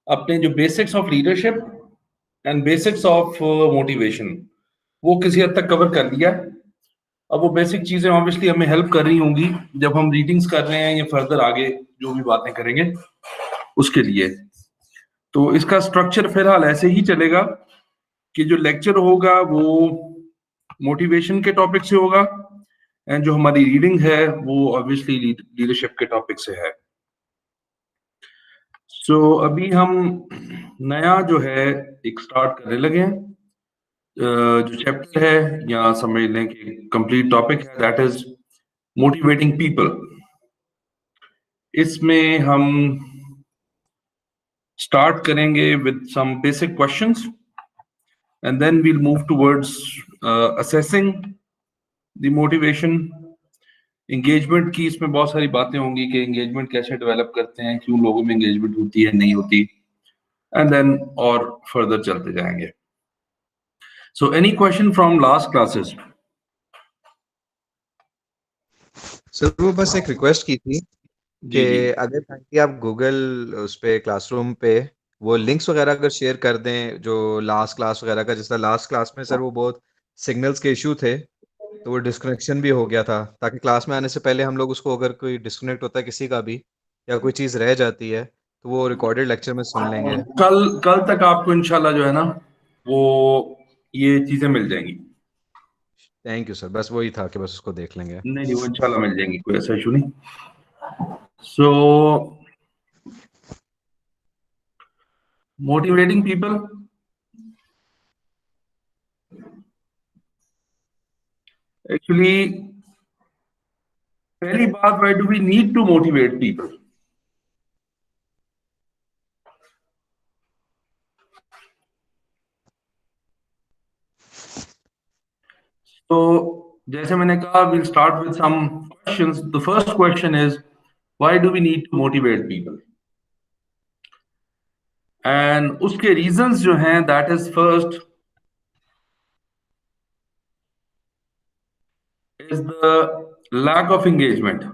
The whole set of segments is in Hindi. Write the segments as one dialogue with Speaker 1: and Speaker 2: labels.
Speaker 1: अपने जो basics of leadership and basics of motivation वो किसी हद तक कवर कर लिया। अब वो बेसिक चीजें ऑब्वियसली हमें हेल्प कर रही होंगी जब हम रीडिंग्स कर रहे हैं या फर्दर आगे जो भी बातें करेंगे उसके लिए। तो इसका स्ट्रक्चर फिलहाल ऐसे ही चलेगा कि जो लेक्चर होगा वो मोटिवेशन के टॉपिक से होगा एंड जो हमारी रीडिंग है वो ऑब्वियसली लीडरशिप के टॉपिक से है। सो अभी हम नया जो है एक स्टार्ट करने लगे हैं। जो चैप्टर है या समझ लें कि कंप्लीट टॉपिक है, दैट इज मोटिवेटिंग पीपल। इसमें हम स्टार्ट करेंगे with some basic questions and then we'll move towards assessing the motivation. Engagement की इसमें बहुत सारी बातें होंगी कि एंगेजमेंट कैसे डेवलप करते हैं, क्यों लोगों में एंगेजमेंट होती है नहीं होती, एंड देन और फर्दर चलते जाएंगे। So any question from last classes?
Speaker 2: Sir वो बस एक रिक्वेस्ट की थी कि अगर ताकि आप गूगल उस पे क्लासरूम पे वो लिंक्स वगैरह अगर शेयर कर दें जो लास्ट क्लास वगैरह का, जैसा लास्ट क्लास में सर वो बहुत सिग्नल्स के इशू थे तो वो डिस्कनेक्शन भी हो गया था, ताकि क्लास में आने से पहले हम लोग उसको अगर कोई डिस्कनेक्ट होता है किसी का भी या कोई चीज़ रह जाती है तो वो रिकॉर्डेड लेक्चर में सुन लेंगे।
Speaker 1: कल तक आपको इंशाल्लाह जो है ना वो ये चीजें मिल जाएंगी।
Speaker 2: थैंक यू सर, बस वही था कि बस उसको देख लेंगे।
Speaker 1: नहीं वो इंशाल्लाह मिल जाएंगी, कोई ऐसा इशू नहीं। सो मोटिवेटिंग पीपल, एक्चुअली पहली बात, why do we need to motivate people? तो जैसे मैंने कहा, will start with some questions. The first question is why do we need to motivate people, and उसके रीजंस जो हैं, that is first is the lack of engagement.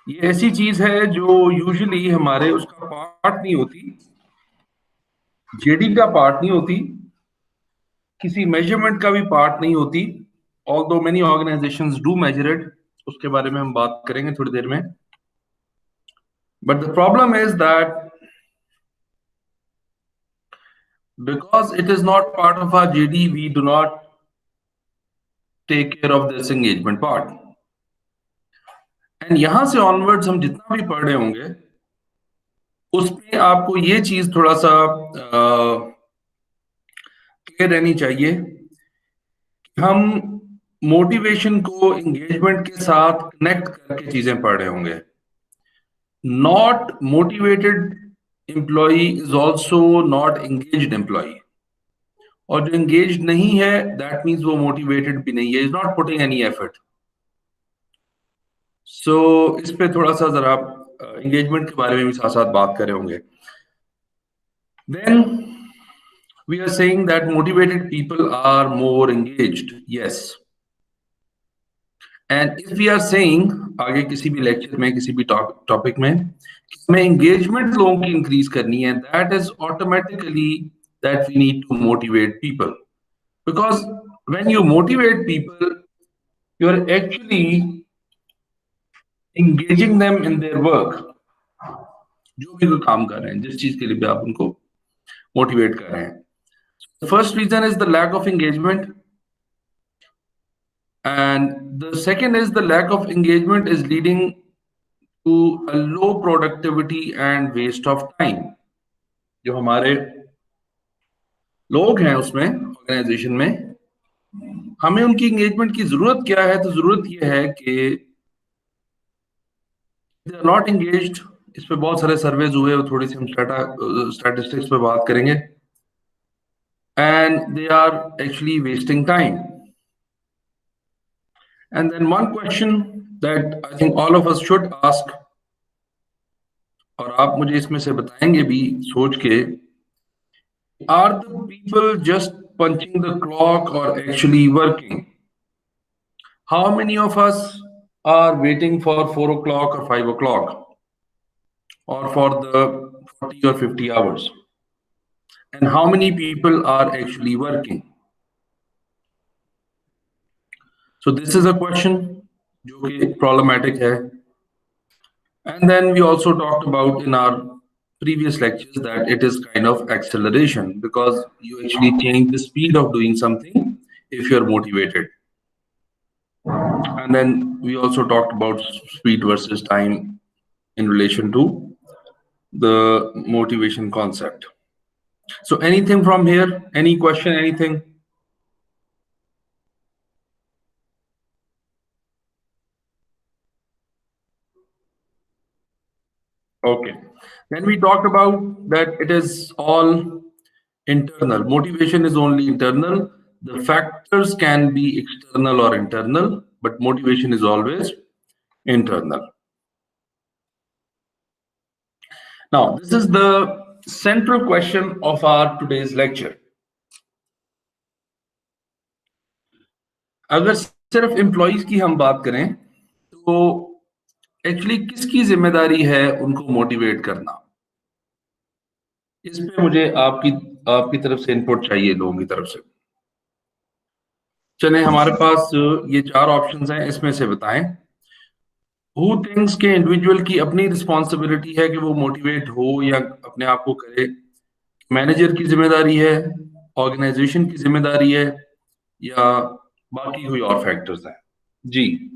Speaker 1: ये ऐसी चीज है जो यूजुअली हमारे उसका पार्ट नहीं होती, जेडी का पार्ट नहीं होती, किसी मेजरमेंट का भी पार्ट नहीं होती, although many organisations do measure it, उसके बारे में हम बात करेंगे थोड़ी देर में। But the problem is that because it is not part of our JD, we do not take care of this engagement part. And यहां से onwards हम जितना भी पढ़ रहे होंगे उसमें आपको ये चीज थोड़ा सा क्लियर रहनी चाहिए कि हम मोटिवेशन को एंगेजमेंट के साथ कनेक्ट करके चीजें पढ़ रहे होंगे। Not motivated employee is also not engaged employee, और जो एंगेज नहीं है दैट मीन्स वो मोटिवेटेड भी नहीं है, is not putting any effort. So इस पे थोड़ा सा जरा एंगेजमेंट के बारे में भी साथ साथ बात कर रहे होंगे। Then we are saying that motivated people are more engaged, yes. And if we are saying आगे किसी भी लेक्चर में किसी भी टॉपिक में हमें एंगेजमेंट लोगों की इंक्रीज करनी है, that is automatically that we need to motivate people, because when you motivate people you are actually engaging them in their work। जो भी कोई काम कर रहे हैं, जिस चीज के लिए भी आप उनको मोटिवेट कर रहे हैं। First reason is the lack of engagement, and the second is the lack of engagement is leading to a low productivity and waste of time. जो हमारे लोग हैं उसमें ऑर्गेनाइजेशन में, हमें उनकी एंगेजमेंट की जरूरत क्या है? तो जरूरत यह है कि दे आर नॉट एंगेज्ड। इस पे बहुत सारे सर्वेज हुए, थोड़ी सी हम स्टैटिस्टिक्स पे बात करेंगे, and they are actually wasting time. And then one question that I think all of us should ask, और आप मुझे इसमें से बताएंगे भी सोच के, are the people just punching the clock or actually working? How many of us are waiting for 4 o'clock or 5 o'clock? or for the 40 or 50 hours, and how many people are actually working. So this is a question जो कि problematic है. And then we also talked about in our previous lectures that it is kind of acceleration, because you actually change the speed of doing something if you're motivated. And then we also talked about speed versus time in relation to the motivation concept. So anything from here? Any question, anything? Okay. Then we talked about that it is all internal. Motivation is only internal. The factors can be external or internal, but motivation is always internal. Now, this is the central question of our today's lecture. अगर सिर्फ एम्प्लॉइज की हम बात करें तो एक्चुअली किसकी जिम्मेदारी है उनको मोटिवेट करना? इस पे मुझे आपकी तरफ से इनपुट चाहिए, लोगों की तरफ से. चले, हमारे पास ये 4 ऑप्शंस हैं, इसमें से बताएं. हु थिंक्स के इंडिविजुअल की अपनी रिस्पॉन्सिबिलिटी है कि वो मोटिवेट हो या अपने आप को करे? मैनेजर की जिम्मेदारी है, ऑर्गेनाइजेशन की जिम्मेदारी है, या बाकी कोई और फैक्टर्स हैं? जी,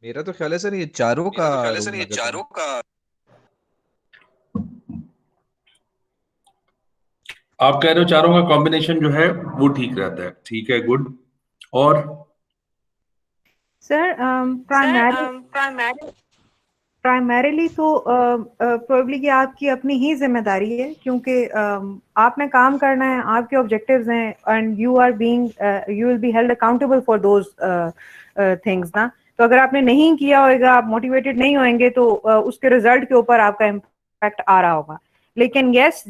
Speaker 2: मेरा तो ख्याल है सर ये चारों का रोल है.
Speaker 1: आप कह रहे हो चारों का कॉम्बिनेशन जो है वो ठीक रहता है. ठीक है, गुड. और
Speaker 3: सर प्राइमरीली तो प्रोबेबली कि आपकी अपनी ही जिम्मेदारी है, क्योंकि आपने काम करना है, आपके ऑब्जेक्टिव्स हैं, and you will be held accountable for those things ना. तो अगर आपने नहीं किया होगा, आप मोटिवेटेड नहीं होंगे, तो उसके रिजल्ट के ऊपर आपका इम्पैक्ट आ रहा होगा. लेकिन यस,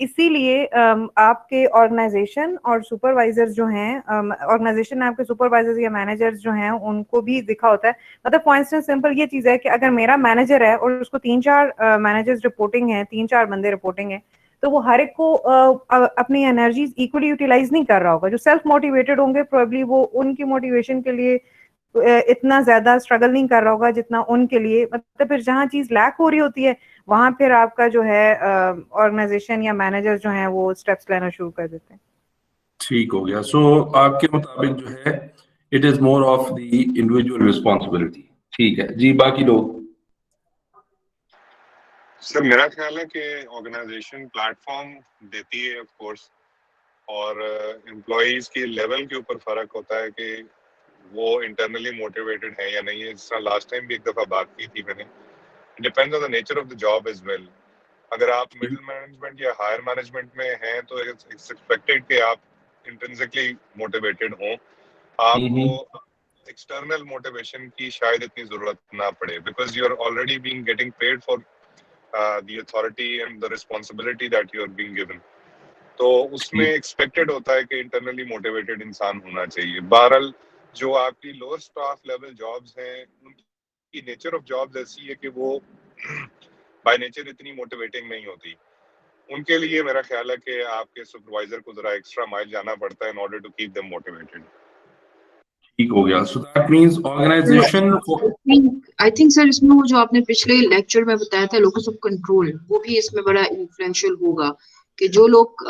Speaker 3: इसीलिए आपके ऑर्गेनाइजेशन और सुपरवाइजर्स जो हैं, ऑर्गेनाइजेशन में आपके सुपरवाइजर्स या मैनेजर्स जो हैं, उनको भी दिखा होता है. मतलब फॉर इंस्टेंस सिंपल ये चीज है कि अगर मेरा मैनेजर है और उसको 3-4 मैनेजर्स रिपोर्टिंग है, 3-4 बंदे रिपोर्टिंग है, तो वो हर एक को अपनी एनर्जीज इक्वली यूटिलाइज नहीं कर रहा होगा. जो सेल्फ मोटिवेटेड होंगे प्रोबेबली वो उनकी मोटिवेशन के लिए इतना ज्यादा स्ट्रगल नहीं कर रहा होगा जितना उनके लिए. मतलब फिर जहाँ चीज लैक हो रही होती है वहां फिर आपका जो है ऑर्गेनाइजेशन या मैनेजर जो है वो स्टेप्स लेना शुरू कर देते हैं.
Speaker 1: ठीक हो गया. सो आपके मुताबिक जो है it is more of the individual responsibility. ठीक है जी, बाकी लोग?
Speaker 4: सर मेरा ख्याल है कि ऑर्गेनाइजेशन प्लेटफॉर्म देती है ऑफ कोर्स, और एम्प्लॉइज की लेवल के ऊपर फर्क होता है कि वो इंटरनली मोटिवेटेड है या नहीं है. जिस तरह लास्ट टाइम भी एक दफा बात की थी मैंने, depends on the nature of the job as well. अगर आप मिडिल मैनेजमेंट या हायर मैनेजमेंट में हैं तो इट्स एक्सपेक्टेड कि आप इंट्रिंसिकली मोटिवेटेड हों. आपको एक्सटर्नल मोटिवेशन की शायद इतनी जरूरत ना पड़े, because you are already being getting paid for the authority and the responsibility that you are being given. तो उसमें एक्सपेक्टेड होता है कि इंटरनली मोटिवेटेड इंसान होना चाहिए. बहरहाल जो आपकी लोअर स्टाफ लेवल जॉब्स हैं, उनकी नेचर ऑफ जॉब्स ऐसी है कि वो बाय नेचर इतनी मोटिवेटिंग नहीं होती. उनके लिए मेरा ख्याल है कि आपके सुपरवाइजर को जरा एक्स्ट्रा माइल जाना पड़ता है in order to keep them motivated.
Speaker 1: ठीक हो गया. So that means organisation.
Speaker 5: I think sir इसमें वो जो आपने पिछले लेक्चर में बताया था लोकस ऑफ कंट्रोल, वो भी इसमें बड़ा इन्फ्लुएंशियल होगा कि जो लोग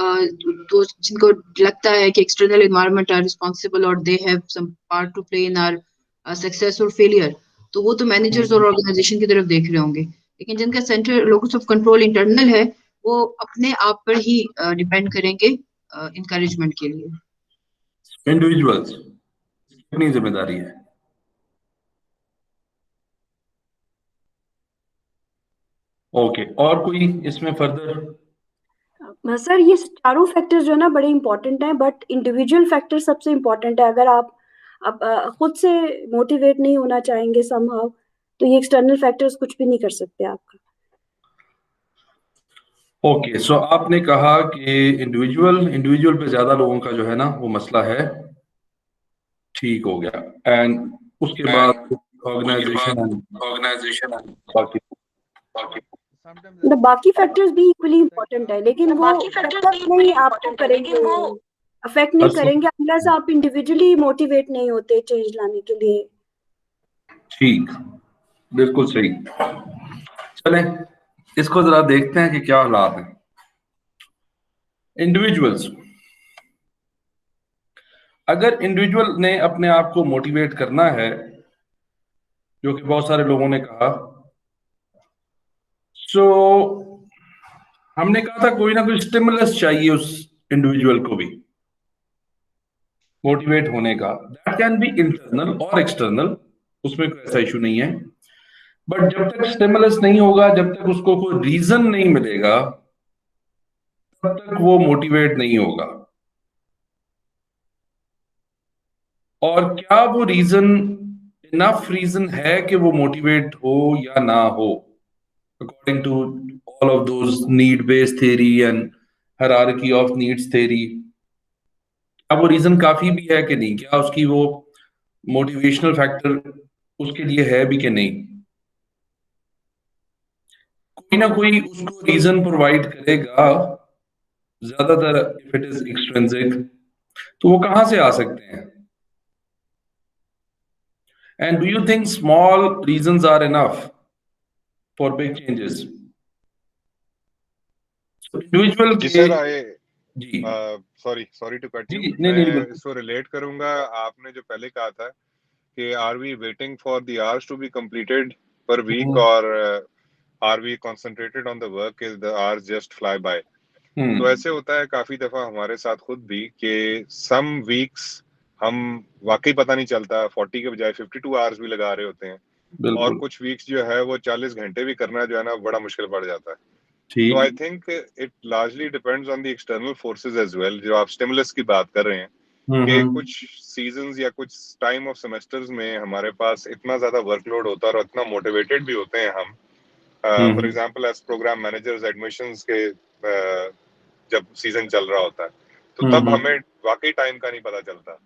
Speaker 5: तो जिनको लगता है कि एक्सटर्नल एनवायरनमेंट आर रिस्पांसिबल और they have some part to play in our success और फेलियर, तो वो तो मैनेजर्स और ऑर्गेनाइजेशन की तरफ देख रहे होंगे. लेकिन जिनका centre locus of control internal है, वो अपने आप पर ही डिपेंड करेंगे इनकरेजमेंट के लिए.
Speaker 1: इंडिविजुअल्स अपनी जिम्मेदारी है. ओके, और कोई इसमें फर्दर?
Speaker 6: सर ये चारों फैक्टर्स जो है ना बड़े इंपॉर्टेंट हैं, बट इंडिविजुअल फैक्टर सबसे इम्पोर्टेंट है. अगर आप खुद से मोटिवेट नहीं होना चाहेंगे समहाउ, तो ये एक्सटर्नल फैक्टर्स कुछ भी नहीं कर सकते आपका.
Speaker 1: ओके, सो आपने कहा कि इंडिविजुअल पे ज्यादा लोगों का जो है ना वो मसला है. ठीक हो गया. एंड उसके बाद ऑर्गेनाइजेशन बाकी.
Speaker 6: द बाकी फैक्टर्स भी इक्वली इम्पोर्टेंट है, लेकिन वो तब तक नहीं आपको करेंगे, अफेक्ट नहीं करेंगे अनलेस आप इंडिविजुअली मोटिवेट नहीं होते चेंज लाने के लिए।
Speaker 1: ठीक, बिल्कुल सही। चलें इसको जरा देखते हैं कि क्या हालात हैं। इंडिविजुअल्स, अगर इंडिविजुअल ने अपने आप को मोटिवेट करना है, जो कि बहुत सारे लोगों ने कहा, सो हमने कहा था कोई ना कोई स्टिमुलस चाहिए उस इंडिविजुअल को भी मोटिवेट होने का। दैट कैन बी इंटरनल और एक्सटर्नल, उसमें कोई ऐसा इशू नहीं है। बट जब तक स्टिमुलस नहीं होगा, जब तक उसको कोई रीजन नहीं मिलेगा, तब तक वो मोटिवेट नहीं होगा। और क्या वो रीजन इनफ रीजन है कि वो मोटिवेट हो या ना हो, according to all of those need based theory and hierarchy of needs theory. अब वो रीजन काफी भी है कि नहीं, क्या उसकी वो मोटिवेशनल फैक्टर उसके लिए है भी कि नहीं। कोई ना कोई उसको रीजन प्रोवाइड करेगा, ज्यादातर इफ इट इज एक्सट्रिंसिक, तो वो कहां से आ सकते हैं। And do you think small reasons are enough for big changes? Individual
Speaker 4: जी
Speaker 1: के
Speaker 4: सर, आए
Speaker 1: जी
Speaker 4: सॉरी टू कट यू।
Speaker 1: जी नहीं
Speaker 4: मैं
Speaker 1: नहीं
Speaker 4: इसको रिलेट करूंगा, आपने जो पहले कहा था कि are we waiting for the hours to be completed per week, और are we concentrated on the work is the hours just fly by. तो ऐसे होता है काफी दफा हमारे साथ खुद भी कि सम वीक्स हम वाकई पता नहीं चलता 40 के बजाय 52 आवर्स भी लगा रहे होते हैं, और
Speaker 1: बिल्कुल
Speaker 4: कुछ वीक्स जो है वो 40 घंटे भी करना जो है ना बड़ा मुश्किल पड़ जाता है। So
Speaker 1: ठीक।
Speaker 4: I think it largely depends on the external forces as well. जो आप स्टिमुलस की बात कर रहे हैं कि कुछ सीजन्स या कुछ टाइम ऑफ सेमेस्टर्स में हमारे पास इतना ज्यादा वर्कलोड होता है और इतना मोटिवेटेड भी होते हैं हम, for example as programme managers admissions के जब सीजन चल रहा होता है, तो तब हमें वाकई टाइम का नहीं पता चलता।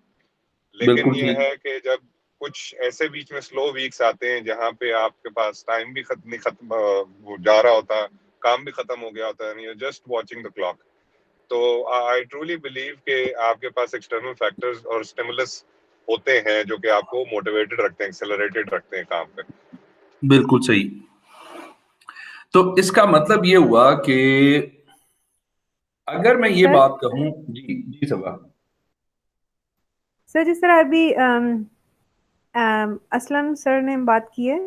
Speaker 4: लेकिन
Speaker 1: बिल्कुल
Speaker 4: ये
Speaker 1: ठीक।
Speaker 4: है कि जब कुछ ऐसे बीच में स्लो वीक्स आते हैं जहाँ पे आपके पास टाइम भी खत्म जा रहा होता, काम भी खत्म हो गया होता है, you just watching the clock, तो आई ट्रूली बिलीव कि आपके पास एक्सटर्नल फैक्टर्स और स्टिमुलस होते हैं जो कि आपको मोटिवेटेड रखते हैं, एक्सेलरेटेड रखते हैं काम पे।
Speaker 1: बिल्कुल सही। तो इसका मतलब ये हुआ कि अगर मैं ये
Speaker 3: सर?
Speaker 1: बात कहूं, जी जी सबा।
Speaker 3: सर जिस तरह अभी असलम सर ने बात की है,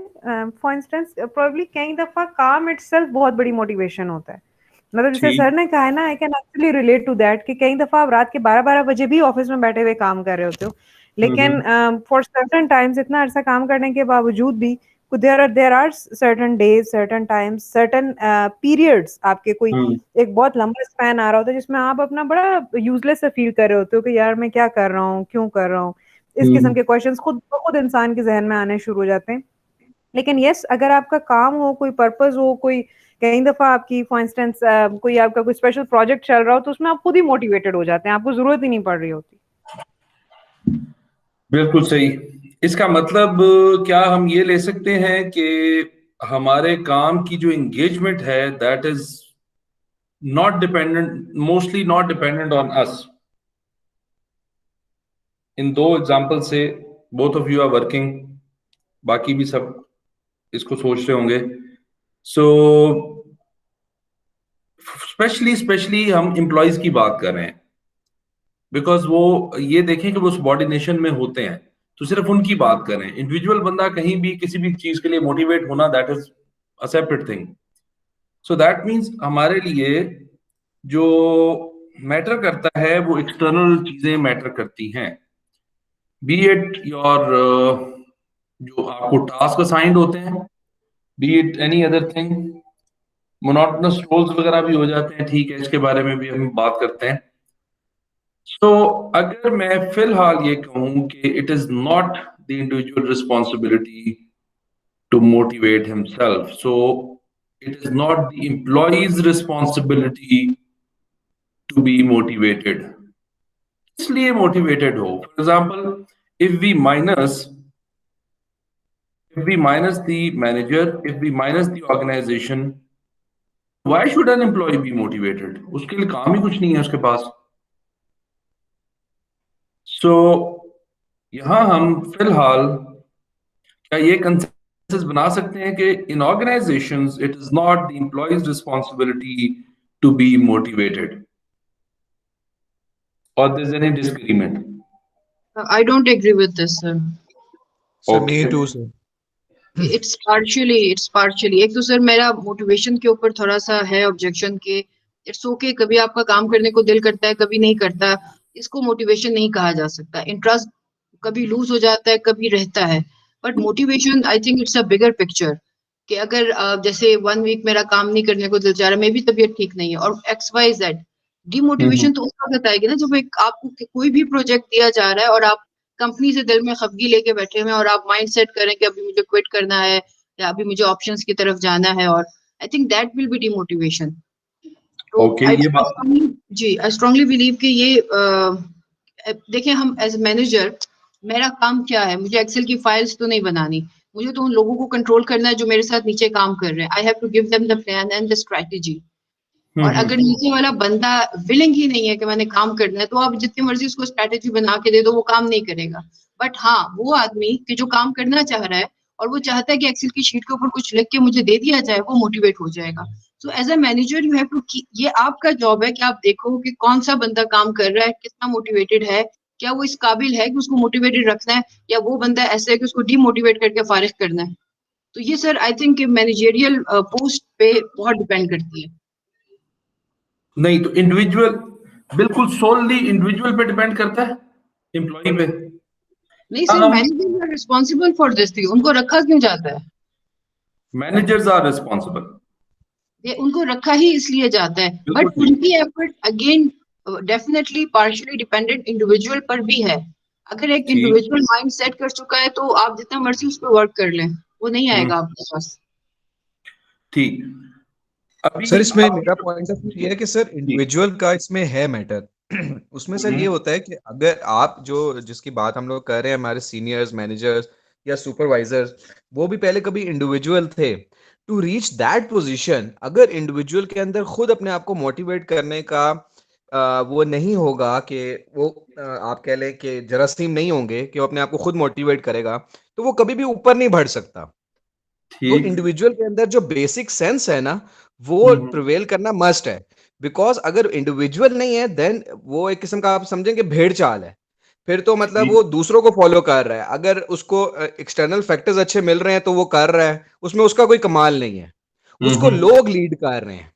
Speaker 3: फॉर इंस्टेंस प्रोबेबली कई दफा काम इटसेल्फ बहुत बड़ी मोटिवेशन होता है। मतलब जैसे
Speaker 1: ठीक।
Speaker 3: सर ने कहा है ना, I can actually relate to that कि कई दफा आप रात के 12-12 बजे भी ऑफिस में बैठे हुए काम कर रहे होते हो, लेकिन फॉर सर्टेन टाइम्स इतना अरसा काम करने के बावजूद भी there are certain days, certain times, certain periods, आपके कोई एक बहुत लंबा स्पैन आ रहा होता है जिसमें आप अपना बड़ा यूजलेस सा फील कर रहे होते हो कि यार मैं क्या कर रहा हूँ, क्यों कर रहा हूँ। इस किस्म के क्वेश्चंस खुद इंसान के जहन में आने शुरू हो जाते हैं। लेकिन यस, अगर आपका काम हो, कोई पर्पस हो, कोई कई दफा आपकी फॉर इंस्टेंस कोई आपका कोई स्पेशल प्रोजेक्ट चल रहा हो, तो उसमें आप खुद ही मोटिवेटेड हो जाते हैं, आपको जरूरत ही नहीं पड़ रही होती।
Speaker 1: बिल्कुल सही। इसका मतलब क्या हम ये ले सकते हैं कि हमारे काम की जो एंगेजमेंट है that is not dependent, mostly not dependent on us. इन दो एग्जांपल से both of you are working, बाकी भी सब इसको सोच रहे होंगे। सो स्पेशली हम एम्प्लॉयज की बात कर रहे हैं, बिकॉज वो ये देखें कि वो सबॉर्डिनेशन में होते हैं, तो सिर्फ उनकी बात करें। इंडिविजुअल बंदा कहीं भी किसी भी चीज के लिए मोटिवेट होना, that is a separate thing. So that means हमारे लिए जो मैटर करता है वो एक्सटर्नल चीजें मैटर करती हैं, बी इट योर जो आपको टास्क असाइंड होते हैं, be it any other thing. Monotonous roles वगैरह भी हो जाते हैं, ठीक है, इसके बारे में भी हम बात करते हैं। तो अगर मैं फिलहाल ये कहूं कि it is not the individual responsibility to motivate himself, so it is not the employees responsibility to be motivated. इसलिए मोटिवेटेड हो, for example if we minus the manager, if we minus the organization, why should an employee be motivated? उसके लिए काम ही कुछ नहीं है उसके पास। सो यहां हम फिलहाल क्या ये कंसेंसस बना सकते हैं कि in organisations it is not the employees responsibility to be motivated, और there is any disagreement?
Speaker 5: I don't agree with this, sir.
Speaker 2: Sir मी
Speaker 1: Okay.
Speaker 2: टू सर।
Speaker 5: It's partially. एक तो सर मेरा मोटिवेशन के ऊपर थोड़ा सा है ऑब्जेक्शन के इट्स ओके, कभी आपका काम करने को दिल करता है, कभी नहीं करता, इसको मोटिवेशन नहीं कहा जा सकता। इंटरेस्ट कभी लूज हो जाता है, कभी रहता है, but motivation I think it's a bigger picture कि अगर जैसे 1 वीक मेरा काम नहीं करने को दिल चाह रहा है, मे भी तबीयत ठीक नहीं है और XYZ, डिमोटिवेशन तो उस वक्त आएगी ना जब एक आपको कोई भी प्रोजेक्ट दिया जा रहा है और आप कंपनी से दिल में खफगी लेके बैठे हुए हैं और आप माइंड सेट करें कि अभी मुझे क्विट करना है या अभी मुझे ऑप्शंस की तरफ जाना है, और I think that will be demotivation. तो
Speaker 1: Okay, ये बात
Speaker 5: आई स्ट्रांगली बिलीव कि ये देखिए, हम एज मैनेजर, मेरा काम क्या है, मुझे एक्सेल की फाइल्स तो नहीं बनानी, मुझे तो उन लोगों को कंट्रोल करना है जो मेरे साथ नीचे काम कर रहे हैं। I have to give them the plan and the strategy. और अगर नीचे वाला बंदा विलिंग ही नहीं है कि मैंने काम करना है, तो आप जितनी मर्जी उसको स्ट्रेटेजी बना के दे दो, वो काम नहीं करेगा। बट हाँ, वो आदमी कि जो काम करना चाह रहा है और वो चाहता है कि एक्सेल की शीट के ऊपर कुछ लिख के मुझे दे दिया जाए, वो मोटिवेट हो जाएगा। So as a manager you have to, ये आपका जॉब है कि आप देखो कि कौन सा बंदा काम कर रहा है, कितना मोटिवेटेड है, क्या वो इस काबिल है कि उसको मोटिवेटेड रखना है, या वो बंदा ऐसा है कि उसको डीमोटिवेट करके फारिग करना है। तो ये sir I think managerial post पे बहुत डिपेंड करती है।
Speaker 1: नहीं, तो इंडिविजुअल, बिल्कुल सोलली इंडिविजुअल पे डिपेंड करता है, एम्प्लॉय पे?
Speaker 5: नहीं sir, managers are responsible for this thing, उनको रखा क्यों जाता है?
Speaker 1: मैनेजर्स आर रिस्पॉन्सिबल,
Speaker 5: ये उनको रखा ही इसलिए जाता है,
Speaker 1: बिल्कुल
Speaker 5: बट उनकी effort again definitely partially dependent individual पर भी है। अगर एक
Speaker 1: ठीक।
Speaker 5: इंडिविजुअल माइंड सेट कर चुका है तो आप जितना मर्जी उस पर वर्क कर लें, वो नहीं आएगा आपके पास।
Speaker 1: ठीक। अभी
Speaker 2: सर इसमें
Speaker 1: आप-
Speaker 2: मेरा पॉइंट ऑफ व्यू ये है कि सर इंडिविजुअल का इसमें है मैटर। उसमें सर ये होता है कि अगर आप जो जिसकी बात हम लोग कर रहे हैं, हमारे सीनियर्स, मैनेजर्स या सुपरवाइजर्स, वो भी पहले कभी इंडिविजुअल थे। टू रीच दैट पोजीशन, अगर इंडिविजुअल के अंदर खुद अपने आप को मोटिवेट करने का वो नहीं होगा कि वो आप कह लें कि जरासीम नहीं होंगे कि वो अपने आप को खुद मोटिवेट करेगा, तो वो कभी भी ऊपर नहीं बढ़ सकता। तो
Speaker 1: ठीक।
Speaker 2: इंडिविजुअल के अंदर जो बेसिक सेंस है ना, वो प्रिवेल करना मस्ट है। बिकॉज अगर इंडिविजुअल नहीं है, देन वो एक किस्म का आप समझेंगे भेड़ चाल है। फिर तो मतलब
Speaker 1: ठीक।
Speaker 2: वो दूसरों को फॉलो कर रहा है, अगर उसको एक्सटर्नल फैक्टर्स अच्छे मिल रहे हैं तो वो कर रहा है, उसमें उसका कोई कमाल नहीं है, उसको लोग लीड कर रहे हैं।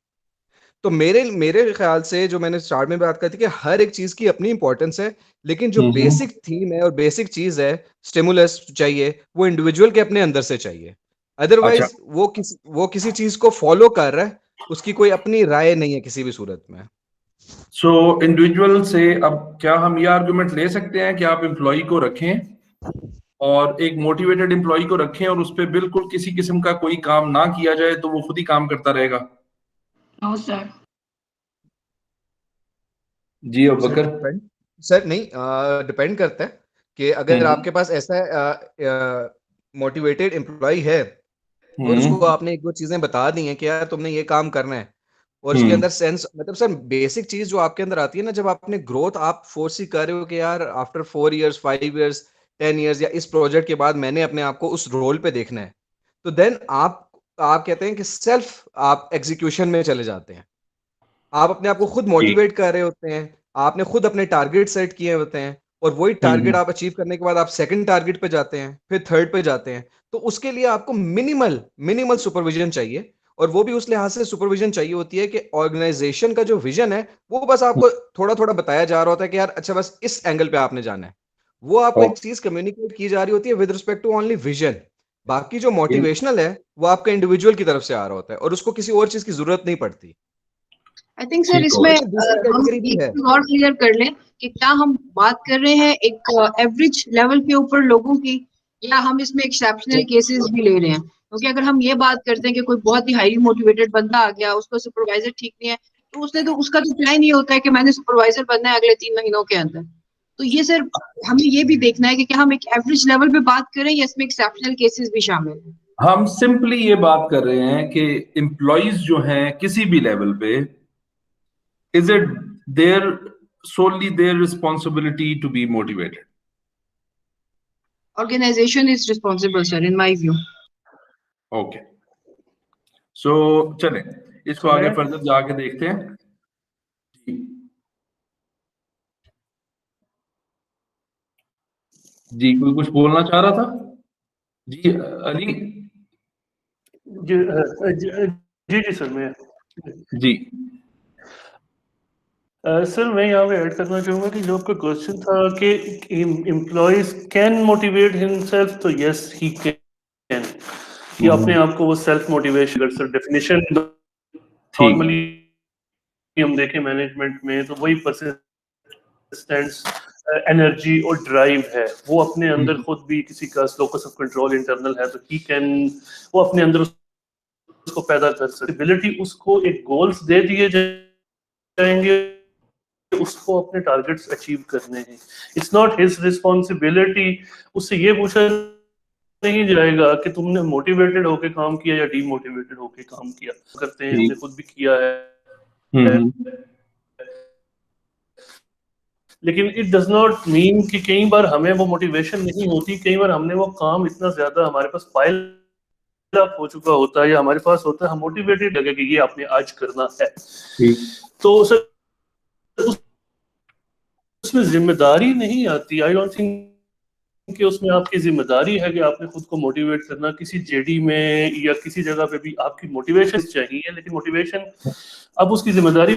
Speaker 2: तो मेरे मेरे ख्याल से जो मैंने स्टार्ट में बात करी थी कि हर एक चीज की अपनी इंपॉर्टेंस है, लेकिन जो बेसिक थीम है और बेसिक चीज है, स्टिमुलस चाहिए, वो इंडिविजुअल के अपने अंदर से चाहिए। अदरवाइज वो किसी चीज को फॉलो कर रहा है, उसकी कोई अपनी राय नहीं है किसी भी सूरत में।
Speaker 1: सो इंडिविजुअल से अब क्या हम ये आर्गुमेंट ले सकते हैं कि आप एम्प्लॉय को रखें और एक मोटिवेटेड एम्प्लॉय को रखें और उस पर बिल्कुल किसी किस्म का कोई काम ना किया जाए तो वो खुद ही काम करता रहेगा?
Speaker 5: No sir.
Speaker 1: जी अब बकर।
Speaker 2: सर नहीं, डिपेंड करता है कि अगर आपके पास ऐसा मोटिवेटेड एम्प्लॉय है और उसको आपने एक दो चीजें बता दी हैं कि यार तुमने ये काम करना है, और उसके अंदर सेंस, मतलब सर बेसिक चीज जो आपके अंदर आती है ना, जब आपने ग्रोथ आप फोर्स ही कर रहे हो कि यार आफ्टर 4 इयर्स, 5 इयर्स, 10 इयर्स या इस प्रोजेक्ट के बाद मैंने अपने आप को उस रोल पे देखना है, तो देन आप कहते हैं कि सेल्फ आप एग्जीक्यूशन में चले जाते हैं। आप अपने आप को खुद मोटिवेट कर रहे होते हैं, आपने खुद अपने टारगेट सेट किए होते हैं, और वही टारगेट आप अचीव करने के बाद आप सेकंड टारगेट पे जाते हैं, फिर थर्ड पे जाते हैं। तो उसके लिए आपको मिनिमल मिनिमल सुपरविजन चाहिए, और वो भी उस लिहाज से सुपरविजन चाहिए होती है कि ऑर्गेनाइजेशन का जो विजन है वो बस आपको थोड़ा थोड़ा बताया जा रहा होता है कि यार अच्छा बस इस एंगल पे आपने जाना है। वो आपको एक चीज कम्युनिकेट की जा रही होती है with respect to only vision. बाकी जो मोटिवेशनल है वो आपका इंडिविजुअल की तरफ से आ रहा होता है, और उसको किसी और चीज की जरूरत नहीं पड़ती।
Speaker 5: आई थिंक सर इसमें हम एक चीज और क्लियर कर लें कि क्या हम बात कर रहे हैं एक एवरेज लेवल के ऊपर लोगों की, या हम इसमें एक्सेप्शनल केसेस भी ले रहे हैं? क्योंकि अगर हम ये बात करते हैं कि कोई बहुत ही हाईली मोटिवेटेड बंदा आ गया, उसको सुपरवाइजर ठीक नहीं है, तो उसका तो प्लान ही होता है कि मैंने सुपरवाइजर बनना है अगले 3 महीनों के अंदर। तो ये सर हमें ये भी देखना है कि क्या हम एक एवरेज लेवल पे बात करें या इसमें एक्सेप्शनल केसेस भी शामिल हैं?
Speaker 1: हम सिंपली ये बात कर रहे हैं कि एम्प्लॉइज जो हैं किसी भी लेवल पे, is it there solely their responsibility to be motivated?
Speaker 5: Organization is responsible, sir, in my view.
Speaker 1: Okay. So चलें इसको आगे फर्दर जाके देखते हैं। जी कोई कुछ बोलना चाह रहा था? जी अली
Speaker 7: जी सर मैं
Speaker 1: जी
Speaker 7: सर मैं यहाँ पे ऐड करना चाहूँगा कि जो आपका क्वेश्चन था कि एम्प्लॉइज कैन मोटिवेट हिमसेल्फ, तो यस ही कैन, कि अपने आप को वो सेल्फ मोटिवेशन कर सर। डेफिनेशन नॉर्मली हम देखें मैनेजमेंट में तो वही परसिस्टेंस, एनर्जी और ड्राइव है, वो अपने अंदर खुद भी किसी का लोकस ऑफ कंट्रोल इंटरनल है तो ही कैन, वो अपने अंदर उसको पैदा कर सकते। एबिलिटी उसको एक गोल्स दे दिए जाएंगे, उसको अपने टारगेट्स अचीव करने हैं। इट्स नॉट हिज रिस्पॉन्सिबिलिटी, उससे ये पूछा नहीं जाएगा कि तुमने मोटिवेटेड होके काम किया या डीमोटिवेटेड होके काम किया। करते हैं, हमने खुद भी किया है। लेकिन इट डज नॉट मीन कि कई बार हमें वो मोटिवेशन नहीं होती, कई बार हमने वो काम इतना ज्यादा हमारे पास पाइल अप हो चुका होता है या हमारे पास होता है, हम मोटिवेटेड लगे कि ये आपने आज करना है। तो सर उसमें जिम्मेदारी नहीं आती। आई डोंट थिंक कि उसमें आपकी जिम्मेदारी है कि आपने खुद को मोटिवेट करना। किसी जेडी में या किसी जगह पे भी आपकी मोटिवेशन चाहिए, लेकिन मोटिवेशन अब उसकी जिम्मेदारी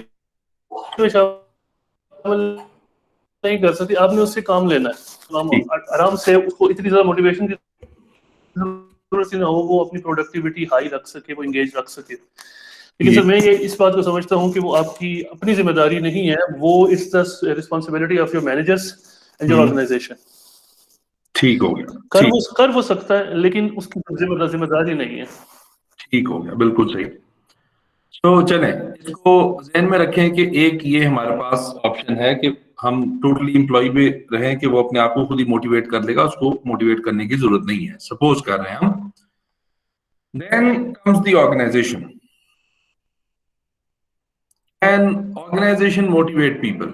Speaker 7: में शामिल नहीं कर सकती। आपने उससे काम लेना है, आराम से उसको इतनी ज्यादा मोटिवेशन की जरूरत ना हो, वो अपनी प्रोडक्टिविटी हाई रख सके, वो एंगेज रख सके। लेकिन सर मैं ये इस बात को समझता हूँ कि वो आपकी अपनी जिम्मेदारी नहीं है, वो it's the responsibility of your managers and your organisation.
Speaker 1: ठीक हो गया,
Speaker 7: कर वो सकता है, लेकिन उसकी जिम्मेदारी नहीं है।
Speaker 1: ठीक हो गया, बिल्कुल सही। तो चलें इसको ध्यान में रखें कि एक ये हमारे पास ऑप्शन है कि हम टोटली एम्प्लॉय भी रहें कि वो अपने आप को खुद ही मोटिवेट कर लेगा, उसको मोटिवेट करने की जरूरत नहीं है, सपोज कर रहे हैं हम। Then comes the organisation. Can organisation motivate people?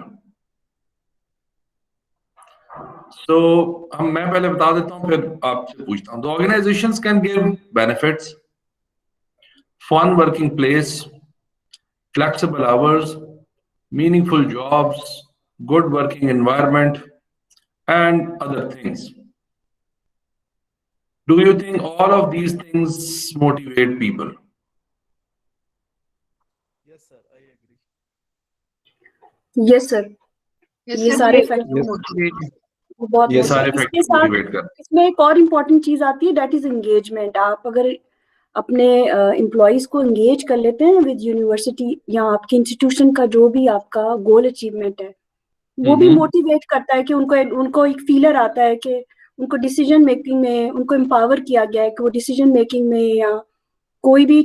Speaker 1: So मैं पहले बता देता हूं फिर आपसे पूछता हूं। तो organisations can give benefits, fun working place, flexible hours, meaningful jobs, good working environment, and other things. Do you think all of these things motivate people?
Speaker 8: Yes, sir, I agree.
Speaker 6: Yes sir, ये सारे फैक्टर बहुत
Speaker 1: ये सारे फैक्टर मोटिवेट कर।
Speaker 6: इसमें एक और इम्पोर्टेंट चीज आती है, दैट इज एंगेजमेंट। आप अगर अपने एम्प्लॉयज को एंगेज कर लेते हैं विद यूनिवर्सिटी या आपके इंस्टीट्यूशन का जो भी आपका गोल अचीवमेंट है, वो भी मोटिवेट करता है कि उनको एक फीलर आता है कि उनको डिसीजन मेकिंग में उनको एम्पावर किया गया है कि वो डिसीजन मेकिंग में या कोई भी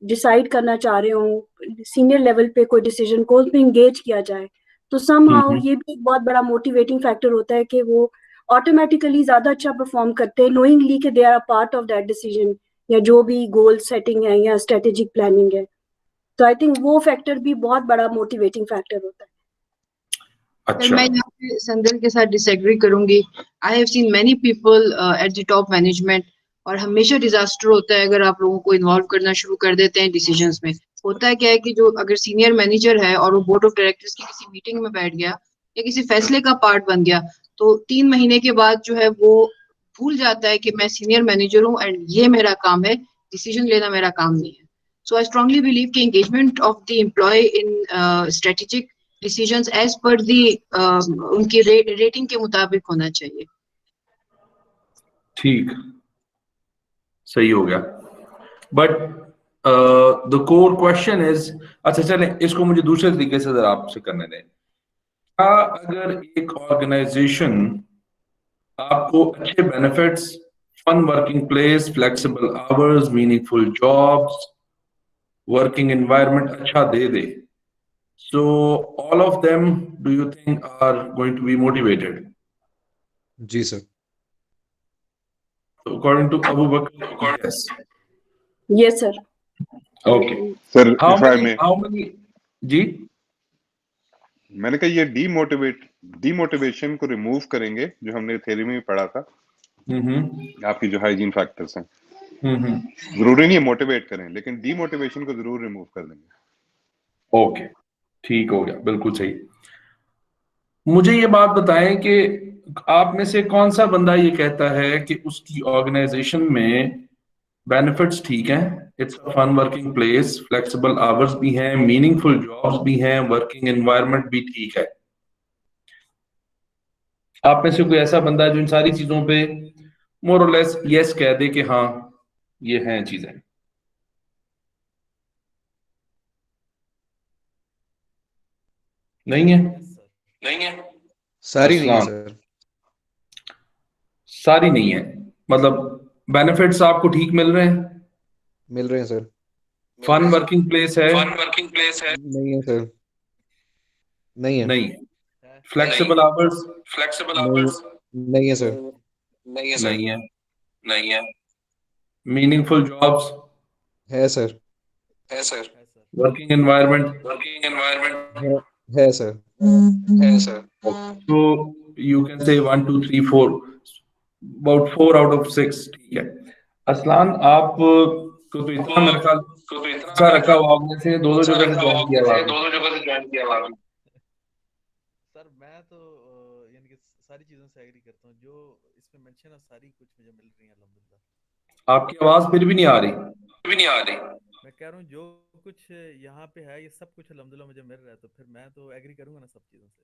Speaker 6: डिसाइड करना चाह रहे हो, सीनियर लेवल पे कोई डिसीजन को उसमें एंगेज किया जाए, तो समहाउ ये भी एक बहुत बड़ा मोटिवेटिंग फैक्टर होता है कि वो ऑटोमेटिकली ज्यादा अच्छा परफॉर्म करते हैं, नोइंगली कि they are part of that decision या जो भी गोल सेटिंग है या स्ट्रेटेजिक प्लानिंग है। तो आई थिंक वो फैक्टर भी बहुत बड़ा मोटिवेटिंग फैक्टर होता है।
Speaker 5: अच्छा। मैं यहाँ पे संदल के साथ डिसएग्री करूंगी। I have seen many people at the top management, और हमेशा डिजास्टर होता है अगर आप लोगों को इन्वॉल्व करना शुरू कर देते हैं डिसीजंस में। होता है क्या है कि जो अगर सीनियर मैनेजर है और वो बोर्ड ऑफ डायरेक्टर्स की किसी मीटिंग में बैठ गया या किसी फैसले का पार्ट बन गया, तो 3 महीने के बाद जो है वो भूल जाता है कि मैं सीनियर मैनेजर हूँ एंड ये मेरा काम है, डिसीजन लेना मेरा काम नहीं है। सो आई स्ट्रांगली बिलीव कि engagement of the employee in strategic decisions as per the उनकी रेटिंग के मुताबिक होना चाहिए।
Speaker 1: ठीक, सही हो गया। But the core question is, अच्छा चलें इसको मुझे दूसरे तरीके से जरा आपसे करने दें। क्या अगर एक ऑर्गेनाइजेशन आपको अच्छे benefits, fun working place, flexible hours, meaningful jobs, working environment अच्छा दे दे, so all of them do you think are going to be motivated?
Speaker 2: जी sir.
Speaker 1: according to Abu Bakr, yes.
Speaker 6: Yes, sir.
Speaker 1: Okay.
Speaker 4: Sir
Speaker 1: How
Speaker 4: if I
Speaker 1: many?
Speaker 4: में
Speaker 1: How many? जी.
Speaker 4: मैंने कहा ये डीमोटिवेशन को रिमूव करेंगे जो हमने थ्योरी में पढ़ा था, आपकी जो हाइजीन फैक्टर्स हैं, जरूरी नहीं है मोटिवेट करें, लेकिन डीमोटिवेशन को जरूर रिमूव कर देंगे।
Speaker 1: ओके, ठीक हो गया, बिल्कुल सही। मुझे ये बात बताएं कि आप में से कौन सा बंदा ये कहता है कि उसकी ऑर्गेनाइजेशन में बेनिफिट्स ठीक हैं, it's a fun working place, flexible hours भी हैं, मीनिंगफुल जॉब्स भी हैं, वर्किंग एनवायरनमेंट भी ठीक है। आप में से कोई ऐसा बंदा है जो इन सारी चीजों पे मोर और लेस यस कह दे कि हाँ ये हैं चीजें? नहीं है?
Speaker 8: Yes, sir.
Speaker 2: सारी नहीं है
Speaker 1: अस्सलाम।
Speaker 2: सर।
Speaker 1: सारी नहीं है मतलब बेनिफिट्स आपको ठीक मिल रहे हैं,
Speaker 2: मिल रहे हैं सर।
Speaker 1: फन वर्किंग प्लेस है?
Speaker 2: नहीं है सर। नहीं है।
Speaker 1: नहीं। Flexible hours?
Speaker 2: नहीं है सर।
Speaker 1: नहीं है। Meaningful jobs?
Speaker 2: है sir.
Speaker 8: Yes, sir.
Speaker 1: Working environment?
Speaker 2: है sir.
Speaker 1: So you can say 1 2 3 4, about 4 out of 6, ठीक है। असलान, आप को तो इतना मेरे ख्याल अच्छा रखा हुआ आपने से दो जगह से ज्वाइन किया हुआ आपने।
Speaker 8: सर मैं तो यानी कि सारी चीजों से एग्री करता हूँ जो इसमें मेंशन है, सारी कुछ मुझे मिल रही है अल्हम्दुलिल्लाह।
Speaker 1: आपकी आवाज फिर भी नहीं आ रही।
Speaker 8: मैं कह रहा हूँ जो कुछ यहाँ पे है ये सब कुछ अल्हम्दुलिल्लाह मुझे मिल रहा है, तो फिर मैं तो एग्री करूंगा ना सब चीजों से।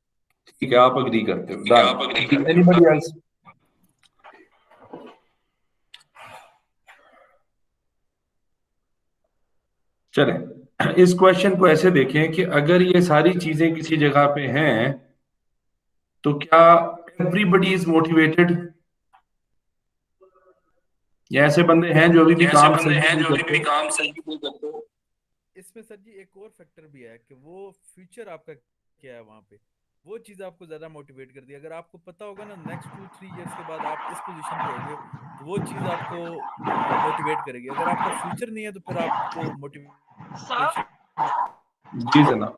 Speaker 1: ठीक है, आप अग्री करते हो। डन। Anybody else? चलें, इस क्वेश्चन को ऐसे देखें कि अगर ये सारी चीजें किसी जगह पे हैं तो क्या एवरीबडी इज मोटिवेटेड, या ऐसे बंदे हैं जो अभी भी काम सही नहीं करते?
Speaker 8: इसमें सर जी एक और फैक्टर भी है कि वो फ्यूचर आपका क्या है वहाँ पे, वो चीज आपको ज्यादा मोटिवेट करती है। अगर आपको पता होगा ना नेक्स्ट 2-3 इयर्स के बाद आप इस पोजीशन पे होगे, तो वो चीज आपको मोटिवेट करेगी। अगर आपका फ्यूचर नहीं है तो फिर आपको मोटिवेशन
Speaker 1: जी जनाब।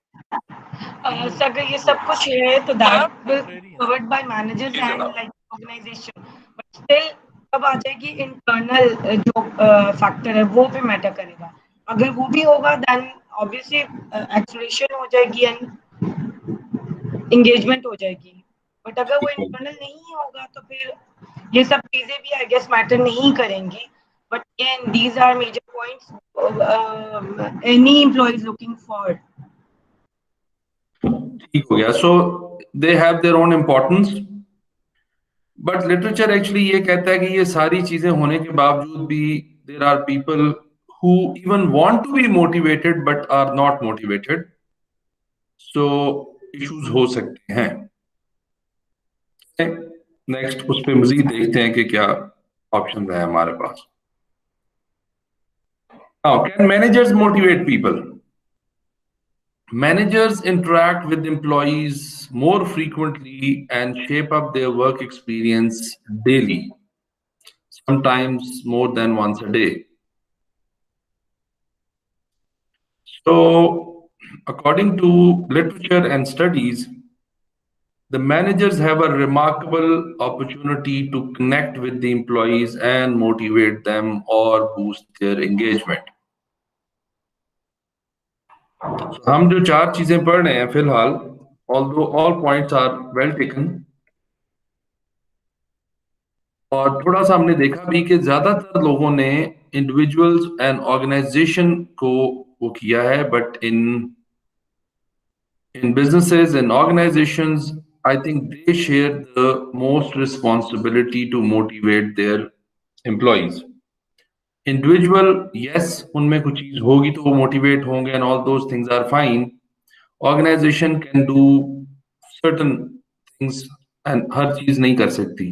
Speaker 9: सर अगर ये सब कुछ है तो that will covered by managers and like organisation, but still कब आ जाएगी इंटरनल जो फैक्टर है वो भी मैटर करेगा। अगर वो भी होगा देन ऑब्वियसली एक्सेलरेशन हो जाएगी एंड एंगेजमेंट हो जाएगी। बट अगर वो इंटरनल नहीं होगा तो फिर ये सब चीजें भी आई गेस मैटर नहीं करेंगी। But again these are major points any employees looking for.
Speaker 1: ठीक हो गया। So they have their own importance, but literature actually ये कहता है कि ये सारी चीजें होने के बावजूद भी there are people who even want to be motivated but are not motivated. So issues हो सकते हैं। नेक्स्ट उस पे मजीद देखते हैं कि क्या ऑप्शन है हमारे पास। Now, can managers motivate people? Managers interact with employees more frequently and shape up their work experience daily, sometimes more than once a day. So, according to literature and studies, the managers have a remarkable opportunity to connect with the employees and motivate them or boost their engagement. हम जो 4 चीजें पढ़ रहे हैं फिलहाल, although all points are well taken, और थोड़ा सा हमने देखा भी कि ज्यादातर लोगों ने इंडिविजुअल्स एंड ऑर्गेनाइजेशन को वो किया है, but in businesses and organizations, I think they share the most responsibility to motivate their employees. Individual, yes, उनमें कुछ चीज होगी तो वो मोटिवेट होंगे and all those things are fine. Organization can do certain things and हर चीज नहीं कर सकती.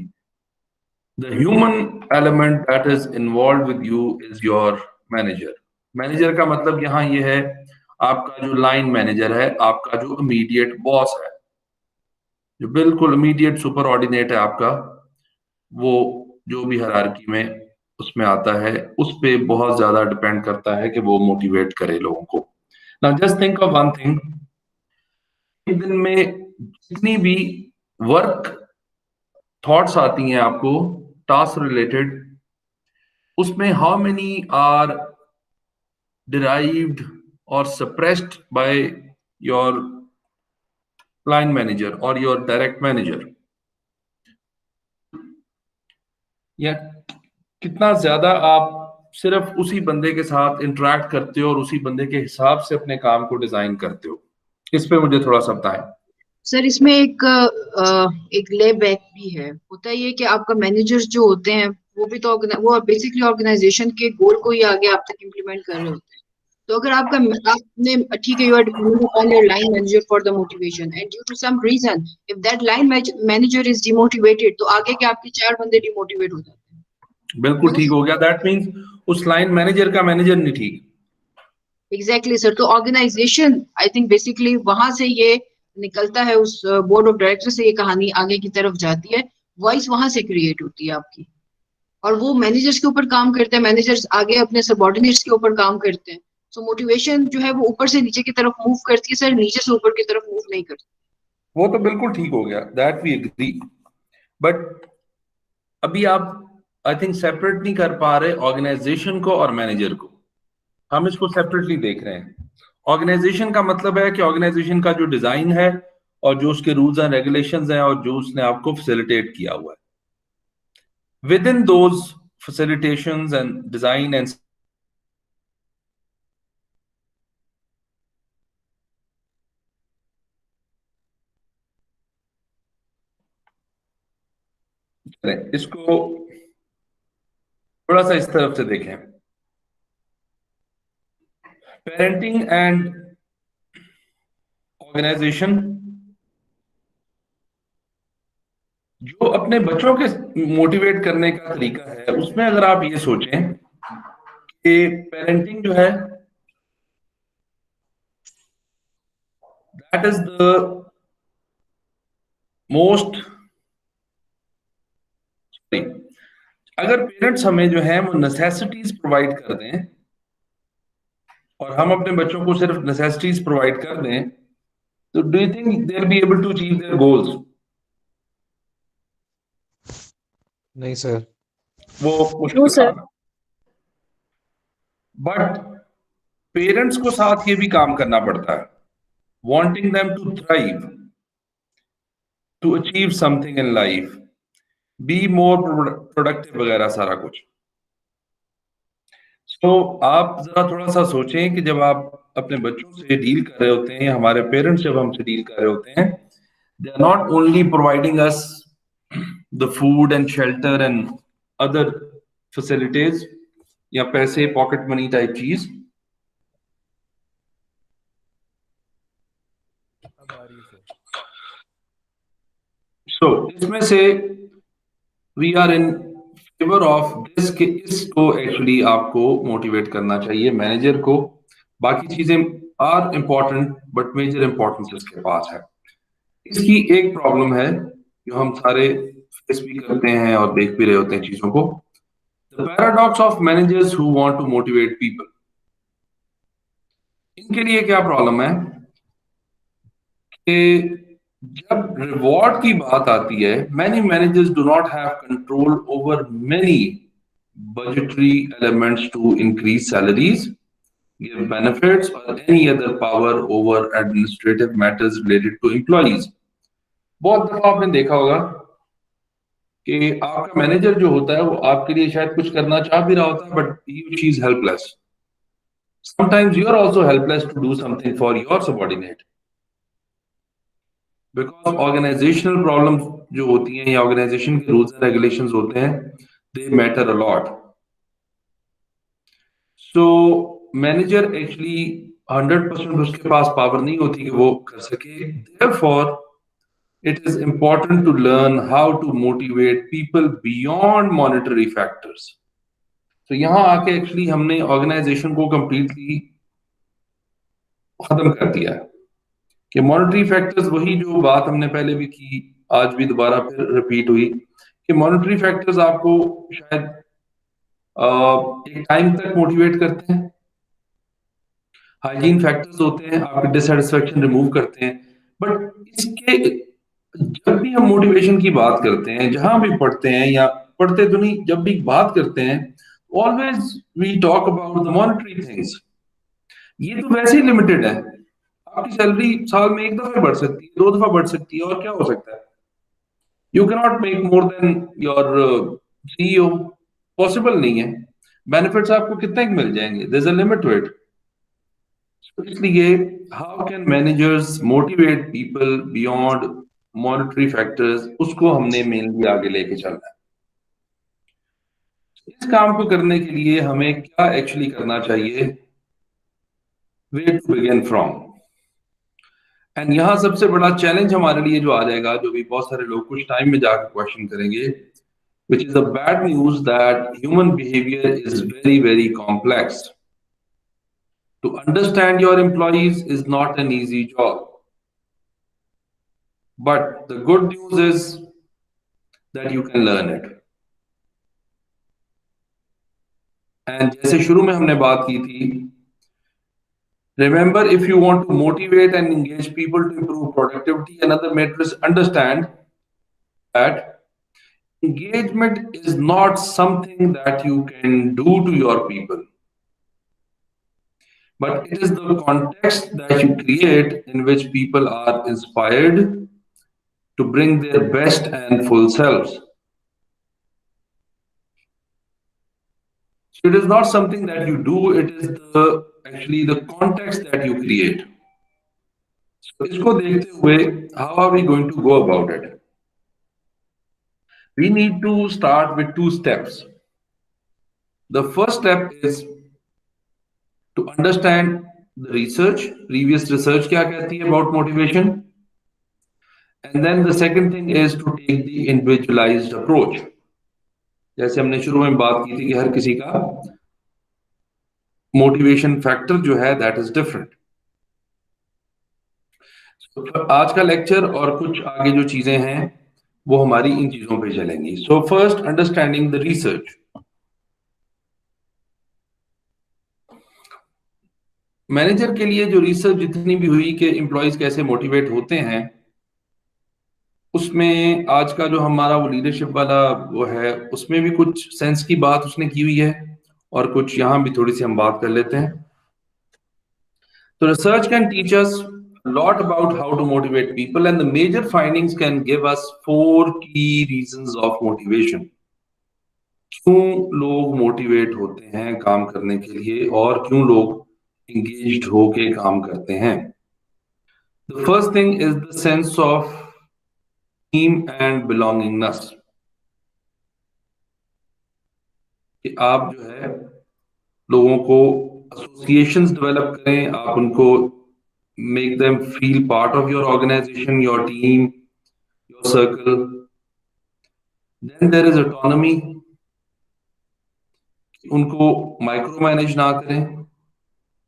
Speaker 1: The human element that is involved with you is your manager. Manager का मतलब यहाँ ये है आपका जो लाइन मैनेजर है, आपका जो इमीडिएट बॉस है, जो बिल्कुल इमीडिएट सुपर ऑर्डिनेट है आपका, वो जो भी हायरार्की में उसमें आता है, उस पे बहुत ज्यादा डिपेंड करता है कि वो मोटिवेट करे लोगों को। Now just think of one thing, एक दिन में जितनी भी वर्क थॉट्स आती हैं आपको टास्क रिलेटेड, उसमें how many are derived or suppressed by your line manager or your direct manager, या कितना ज्यादा आप सिर्फ उसी बंदे के साथ इंटरेक्ट करते हो और उसी बंदे के हिसाब से अपने काम को डिजाइन करते हो? इस पे मुझे थोड़ा सा बताएं।
Speaker 5: सर इसमें एक ले बैक भी है। होता ये कि आपका मैनेजर्स जो होते हैं वो भी तो वो बेसिकली ऑर्गेनाइजेशन के गोल को ही आगे आप तक इम्प्लीमेंट कर रहे होते हैं। तो अगर आपने ठीक है, you are depending upon your line manager for the motivation and due to some reason if that line manager is demotivated, तो आगे के आपके 4 बंदे डिमोटिवेट हो जाते हैं।
Speaker 1: बिल्कुल ठीक हो गया, दैट मीन्स उस लाइन मैनेजर का मैनेजर नहीं ठीक।
Speaker 5: Exactly sir. तो ऑर्गेनाइजेशन आई थिंक बेसिकली वहां से ये निकलता है, उस बोर्ड ऑफ डायरेक्टर से ये कहानी आगे की तरफ जाती है, वॉइस वहां से क्रिएट होती है आपकी, और वो मैनेजर्स के ऊपर काम करते हैं, मैनेजर्स आगे अपने सबऑर्डिनेट्स के ऊपर काम करते हैं। सो मोटिवेशन जो है वो ऊपर से नीचे की तरफ मूव करती है सर, नीचे से ऊपर की तरफ मूव नहीं करती।
Speaker 1: वो तो बिल्कुल ठीक हो गया, दैट वी एग्री, बट अभी आप आई थिंक सेपरेट नहीं कर पा रहे ऑर्गेनाइजेशन को और मैनेजर को। हम इसको सेपरेटली देख रहे हैं। ऑर्गेनाइजेशन का मतलब है कि ऑर्गेनाइजेशन का जो डिजाइन है और जो उसके रूल्स एंड रेगुलेशंस हैं और जो उसने आपको फैसिलिटेट किया हुआ है, within those facilitations and design and इसको थोड़ा सा इस तरफ से देखें। पेरेंटिंग एंड ऑर्गेनाइजेशन, जो अपने बच्चों के मोटिवेट करने का तरीका है, उसमें अगर आप ये सोचें कि पेरेंटिंग जो है दैट इज द मोस्ट, अगर पेरेंट्स हमें जो है वो नेसेसिटीज प्रोवाइड कर दें और हम अपने बच्चों को सिर्फ नेसेसिटीज प्रोवाइड कर दें, तो do you think they will be able to achieve their goals?
Speaker 2: नहीं सर,
Speaker 1: वो मुश्किल काम है। बट पेरेंट्स को साथ ये भी काम करना पड़ता है, wanting them to thrive, to achieve something in life, be more productive वगैरह सारा कुछ। तो आप जरा थोड़ा सा सोचें कि जब आप अपने बच्चों से डील कर रहे होते हैं, हमारे पेरेंट्स जब हमसे डील कर रहे होते हैं, they are not only providing us the food and shelter and other facilities या पैसे पॉकेट मनी टाइप चीज, सो इसमें से we are in favour of this कि इसको एक्चुअली आपको मोटिवेट करना चाहिए, मैनेजर को। बाकी चीजें are important but major importance इसके पास है। इसकी एक प्रॉब्लम है जो हम सारे फेस भी करते हैं और देख भी रहे होते हैं चीजों को, the paradox of managers who want to motivate people. इनके लिए क्या प्रॉब्लम है कि जब रिवॉर्ड की बात आती है, many managers do not have control over many budgetary elements to increase salaries, give benefits or any other power over administrative matters related to employees। बहुत दफा आपने देखा होगा कि आपका मैनेजर जो होता है वो आपके लिए शायद कुछ करना चाह भी रहा होता है, but he or she is helpless। Sometimes you are also helpless to do something for your subordinate, because organisational problem जो होती हैं या ऑर्गेनाइजेशन के रूल्स एंड रेगुलेशंस होते हैं, दे matter a lot. So manager actually 100% उसके पास पावर नहीं होती कि वो कर सके। Therefore it is important to learn how to motivate people beyond monetary factors. तो यहां आके एक्चुअली हमने ऑर्गेनाइजेशन को कंप्लीटली खत्म कर दिया है कि मॉनेटरी फैक्टर्स, वही जो बात हमने पहले भी की, आज भी दोबारा फिर रिपीट हुई कि मॉनेटरी फैक्टर्स आपको शायद एक टाइम तक मोटिवेट करते हैं, हाइजीन फैक्टर्स होते हैं आपके डिससेटिस्फैक्शन रिमूव करते हैं, बट इसके जब भी हम मोटिवेशन की बात करते हैं, जहां भी पढ़ते हैं या पढ़ते तो नहीं, जब भी बात करते हैं, always we talk about the monetary things. ये तो वैसे ही लिमिटेड है, आपकी सैलरी साल में एक दफा बढ़ सकती है, 2 दफा बढ़ सकती है, और क्या हो सकता है? You can not make more than your CEO, possible नहीं है। बेनिफिट्स आपको कितने मिल जाएंगे? There is a limit to it. इसलिए how can managers motivate people beyond monetary factors, उसको हमने मेनली आगे लेके चलना है। इस काम को करने के लिए हमें क्या एक्चुअली करना चाहिए? Where to begin from. And यहाँ सबसे बड़ा चैलेंज हमारे लिए जो आ जाएगा, जो भी बहुत सारे लोग कुछ टाइम में जाकर क्वेश्चन करेंगे, which is the bad news that human behavior is very, very complex. To understand your employees is not an easy job. But the good news is that you can learn it. And जैसे शुरू में हमने बात की थी, remember, if you want to motivate and engage people to improve productivity and other metrics, understand that engagement is not something that you can do to your people, but it is the context that you create in which people are inspired to bring their best and full selves. So it is not something that you do, it is actually the context that you create. So isko dekhte hue, how are we going to go about it? We need to start with 2 steps. The first step is to understand the research, previous research kya kehti hai about motivation. And then the second thing is to take the individualized approach. जैसे हमने शुरू में बात की थी कि हर किसी का मोटिवेशन फैक्टर जो है दैट इज डिफरेंट। आज का लेक्चर और कुछ आगे जो चीजें हैं वो हमारी इन चीजों पे चलेंगी। So first, understanding the research. Manager के लिए जो रिसर्च जितनी भी हुई कि एम्प्लॉयज कैसे मोटिवेट होते हैं, उसमें आज का जो हमारा वो लीडरशिप वाला वो है, उसमें भी कुछ सेंस की बात उसने की हुई है और कुछ यहां भी थोड़ी सी हम बात कर लेते हैं। तो research can teach us lot about how to motivate people, and the major findings can give us 4 key reasons of motivation. क्यों लोग मोटिवेट होते हैं काम करने के लिए और क्यों लोग engaged होके काम करते हैं। The first thing is the sense of team and belongingness, कि आप जो है लोगों को एसोसिएशंस डेवलप करें, आप उनको make them feel part of your organization, your team, your circle. Then there is autonomy, उनको माइक्रो मैनेज ना करें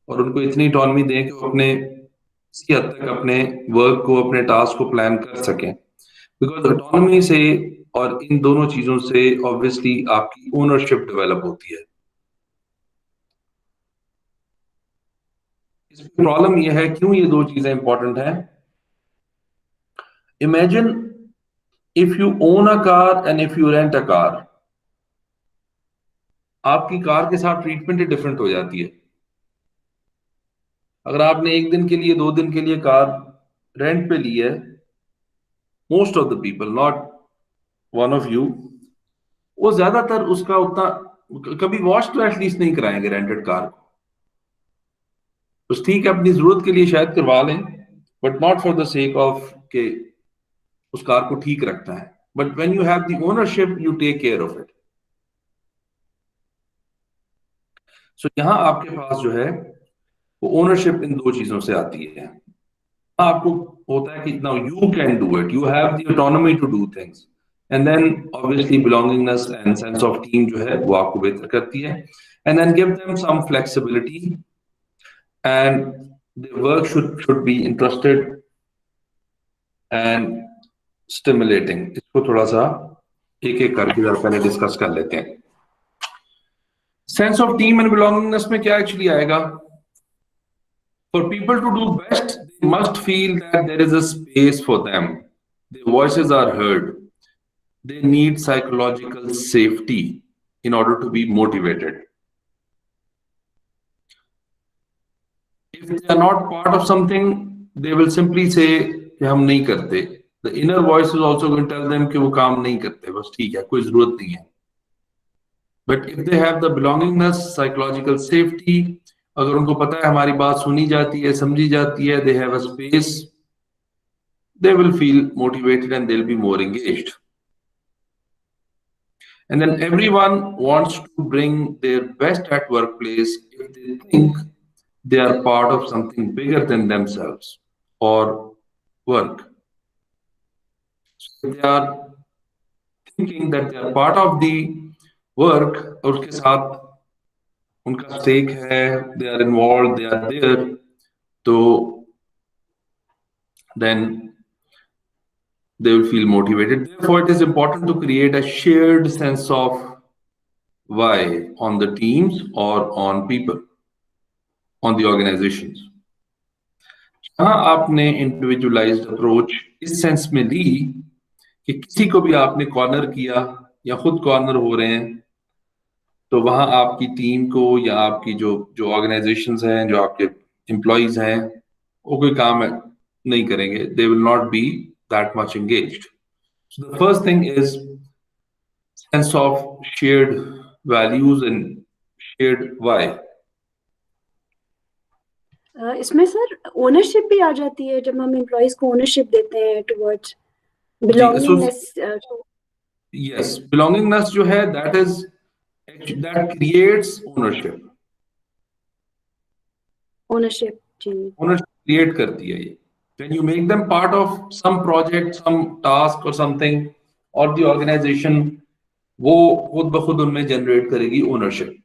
Speaker 1: और उनको इतनी autonomy दें कि वो अपने इसी हद तक अपने वर्क को, अपने टास्क को प्लान कर सकें। बिकॉज autonomy से और इन दोनों चीजों से ऑब्वियसली आपकी ओनरशिप डेवलप होती है। इसमें प्रॉब्लम यह है, क्यों ये 2 चीजें इंपॉर्टेंट हैं। Imagine if you own a car and if you rent a car, आपकी कार के साथ ट्रीटमेंट ही डिफरेंट हो जाती है। अगर आपने 1 दिन के लिए, 2 दिन के लिए कार रेंट पे ली है, most of the people, not one of you, वो ज्यादातर उसका उतना कभी वॉश तो एटलीस्ट नहीं कराएंगे रेंटेड कार को। तो ठीक है, अपनी जरूरत के लिए शायद करवा लें, but not for the sake of के उस कार को ठीक रखना है। But when you have the ownership, you take care of it. So यहां आपके पास जो है वो ओनरशिप इन 2 चीजों से आती है। आपको होता है कि now you can do it, you have the autonomy to do things, and then obviously belongingness and sense of team जो है वो आपको बेहतर करती है। And then give them some flexibility and the work should be interested and stimulating. इसको थोड़ा सा एक एक करके जरा पहले डिस्कस कर लेते हैं। Sense of team and belongingness में क्या एक्चुअली आएगा? For people to do best, they must feel that there is a space for them. Their voices are heard. They need psychological safety in order to be motivated. If they are not part of something, they will simply say कि हम नहीं करते. The inner voice is also going to tell them कि वो काम नहीं करते, बस ठीक है, कोई जरूरत नहीं है. But if they have the belongingness, psychological safety, अगर उनको पता है हमारी बात सुनी जाती है, समझी जाती है, they have a space, they will feel motivated and they'll be more engaged. And then everyone wants to bring their best at workplace if they think they are part of something bigger than themselves or work. So if they are thinking that they are part of the work, और उसके साथ उनका stake है, they are involved, they are there, तो then they will feel motivated. Therefore, it is important to create a shared sense of why on the teams or on people, on the organizations. जहाँ आपने individualized approach इस सेंस में ली कि किसी को भी आपने कॉर्नर किया या खुद कॉर्नर हो रहे हैं, तो वहां आपकी टीम को या आपकी जो ऑर्गेनाइजेशंस हैं, जो आपके एम्प्लॉइज हैं, वो कोई काम नहीं करेंगे. They will not be that much engaged. So the first thing is sense of shared values and shared why.
Speaker 6: इसमें सर ओनरशिप भी आ जाती है जब हम एम्प्लॉइज को ओनरशिप देते हैं टुवर्ड्स बिलोंगिंगनेस.
Speaker 1: Yes, belongingness जो है that creates ownership.
Speaker 6: ओनरशिप जी,
Speaker 1: Ownership create करती है ये. When you make them part of some project, some task or something, or the organization, वो खुद ब खुद उनमें generate करेगी ownership.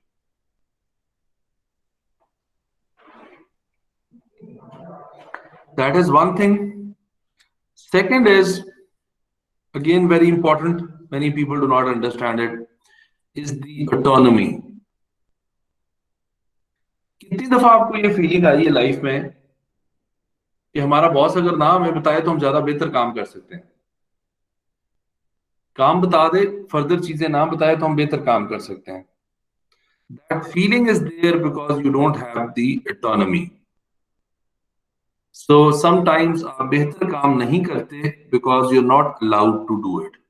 Speaker 1: That is one thing. Second is, again very important, many people do not understand it, is the autonomy. कितनी दफा आपको ये फीलिंग आई है लाइफ में कि हमारा बॉस अगर ना हमें बताए तो हम ज्यादा बेहतर काम कर सकते हैं, काम बता दे, फर्दर चीजें ना बताए तो हम बेहतर काम कर सकते हैं. That feeling is there because you don't have the autonomy. So sometimes आप बेहतर काम नहीं करते because you're not allowed to do it.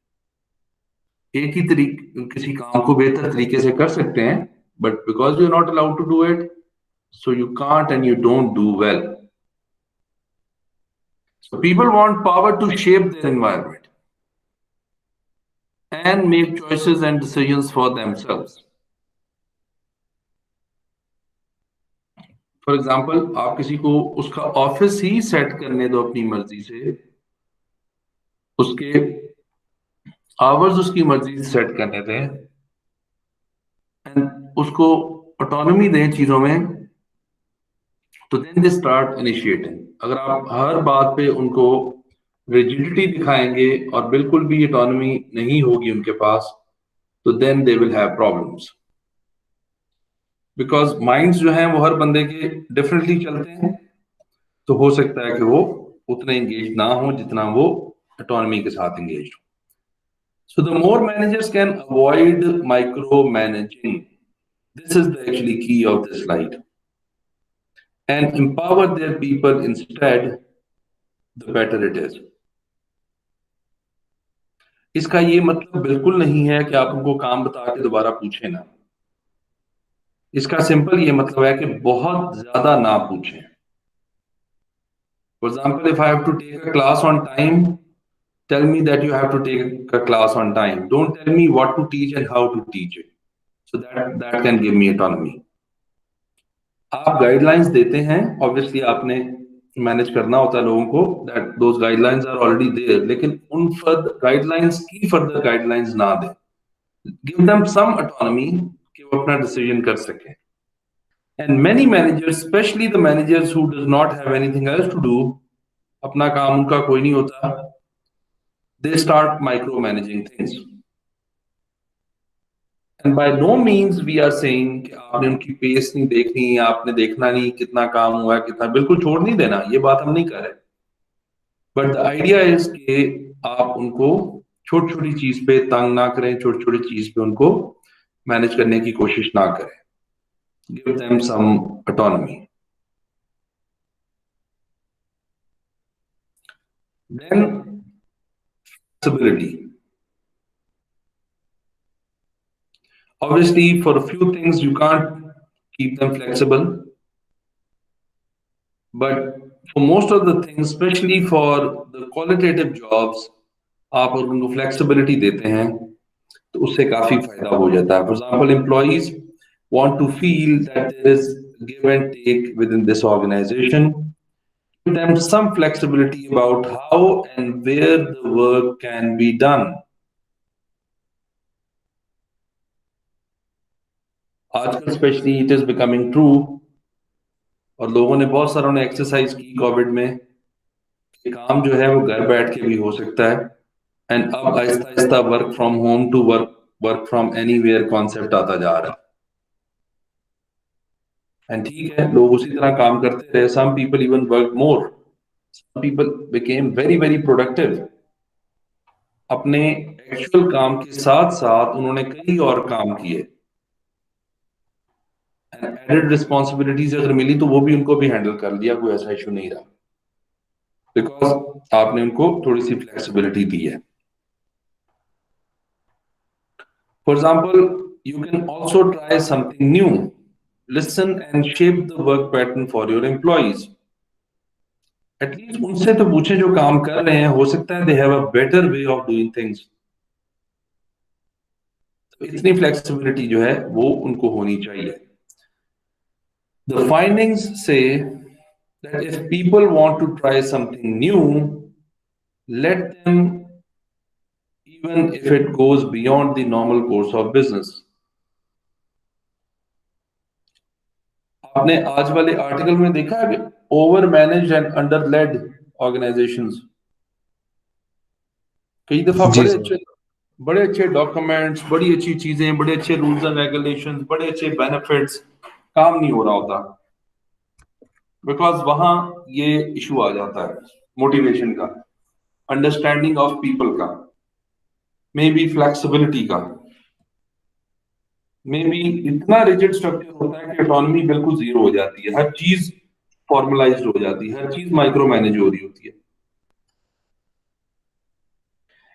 Speaker 1: एक ही तरीके किसी काम को बेहतर तरीके से कर सकते हैं, but because you're not allowed to do it, so you can't and you don't do well. So people want power to shape their environment and make choices and decisions for themselves. For example, आप किसी को उसका ऑफिस ही सेट करने दो अपनी मर्जी से, उसके आवर्स उसकी मर्जी से सेट करने दें, एंड उसको ऑटोनॉमी दें चीजों में, तो देन दे स्टार्ट इनिशिएटिंग. अगर आप हर बात पे उनको रिजिडिटी दिखाएंगे और बिल्कुल भी ऑटोनॉमी नहीं होगी उनके पास, तो then they will have problems. Because minds जो हैं वो हर बंदे के डिफरेंटली चलते हैं, तो हो सकता है कि वो उतने एंगेज ना हो जितना वो ऑटोनॉमी के साथ एंगेज हो. So the more managers can avoid micromanaging, this is the actually key of this slide, and empower their people instead, the better it is. इसका ये मतलब बिल्कुल नहीं है कि आप उनको काम बता के दोबारा पूछें ना. इसका सिंपल ये मतलब है कि बहुत ज्यादा ना पूछें. For example, if I have to take a class on time, tell me that you have to take a class on time. Don't tell me what to teach and how to teach it. So that can give me autonomy. आप गाइडलाइंस देते हैं, ऑब्वियसली आपने मैनेज करना होता है लोगों को, that those guidelines are already there, लेकिन उन गाइडलाइंस की फर्दर गाइडलाइंस ना दें. Give them some autonomy कि वो अपना डिसीजन कर सकें. And many managers, especially the managers who does not have anything else to do, अपना काम उनका कोई नहीं होता, they start micromanaging things. And by no means we are saying कि आपने उनकी पेस नहीं देखनी, आपने देखना नहीं कितना काम हुआ है, कितना, बिल्कुल छोड़ नहीं देना, ये बात हम नहीं कर रहे। बट द आइडिया इज कि आप उनको छोटी छोटी चीज पे तंग ना करें, छोटी छोटी चीज पे उनको मैनेज करने की कोशिश ना करें। Give them some autonomy. Then flexibility. Obviously, for a few things you can't keep them flexible, but for most of the things, especially for the qualitative jobs, आप अगर उनको flexibility देते हैं तो उससे काफी फायदा हो जाता है। For example, employees want to feel that there is give and take within this organization. Give them some flexibility about how and where the work can be done. आजकल specially it is becoming true, और लोगों ने बहुत सारों ने एक्सरसाइज की कोविड में कि काम जो है वो घर बैठ के भी हो सकता है। एंड अब आहिस्ता आहिस्ता work from home to work from anywhere concept आता जा रहा है। एंड ठीक है, लोग उसी तरह काम करते रहे। Some people even work more, some people became very very productive. अपने एक्चुअल काम के साथ साथ उन्होंने कई और काम किए, एडेड रिस्पॉन्सिबिलिटीज अगर मिली तो वो भी उनको भी हैंडल कर लिया, कोई ऐसा इशू नहीं रहा, बिकॉज आपने उनको थोड़ी सी फ्लेक्सिबिलिटी दी है। For example, you can also try something new, listen and shape the work pattern for your employees. At least उनसे तो पूछे जो काम कर रहे हैं, हो सकता है they have a better way of doing things. तो इतनी फ्लेक्सिबिलिटी जो है वो उनको होनी चाहिए। The findings say that if people want to try something new, let them, even if it goes beyond the normal course of business. आपने आज वाले आर्टिकल में देखा है कि over manage and under led organisations, कई दफा बड़े अच्छे डॉक्यूमेंट्स, बड़ी अच्छी चीजें, बड़े अच्छे रूल्स एंड रेगुलेशंस, बड़े अच्छे बेनिफिट्स, काम नहीं हो रहा होता, बिकॉज वहां ये इशू आ जाता है मोटिवेशन का, अंडरस्टैंडिंग ऑफ पीपल का, मे बी फ्लेक्सिबिलिटी का, मे बी इतना रिजिड स्ट्रक्चर होता है कि ऑटोनॉमी बिल्कुल जीरो हो जाती है, हर चीज फॉर्मलाइज्ड हो जाती है, हर चीज माइक्रो मैनेज हो रही होती है।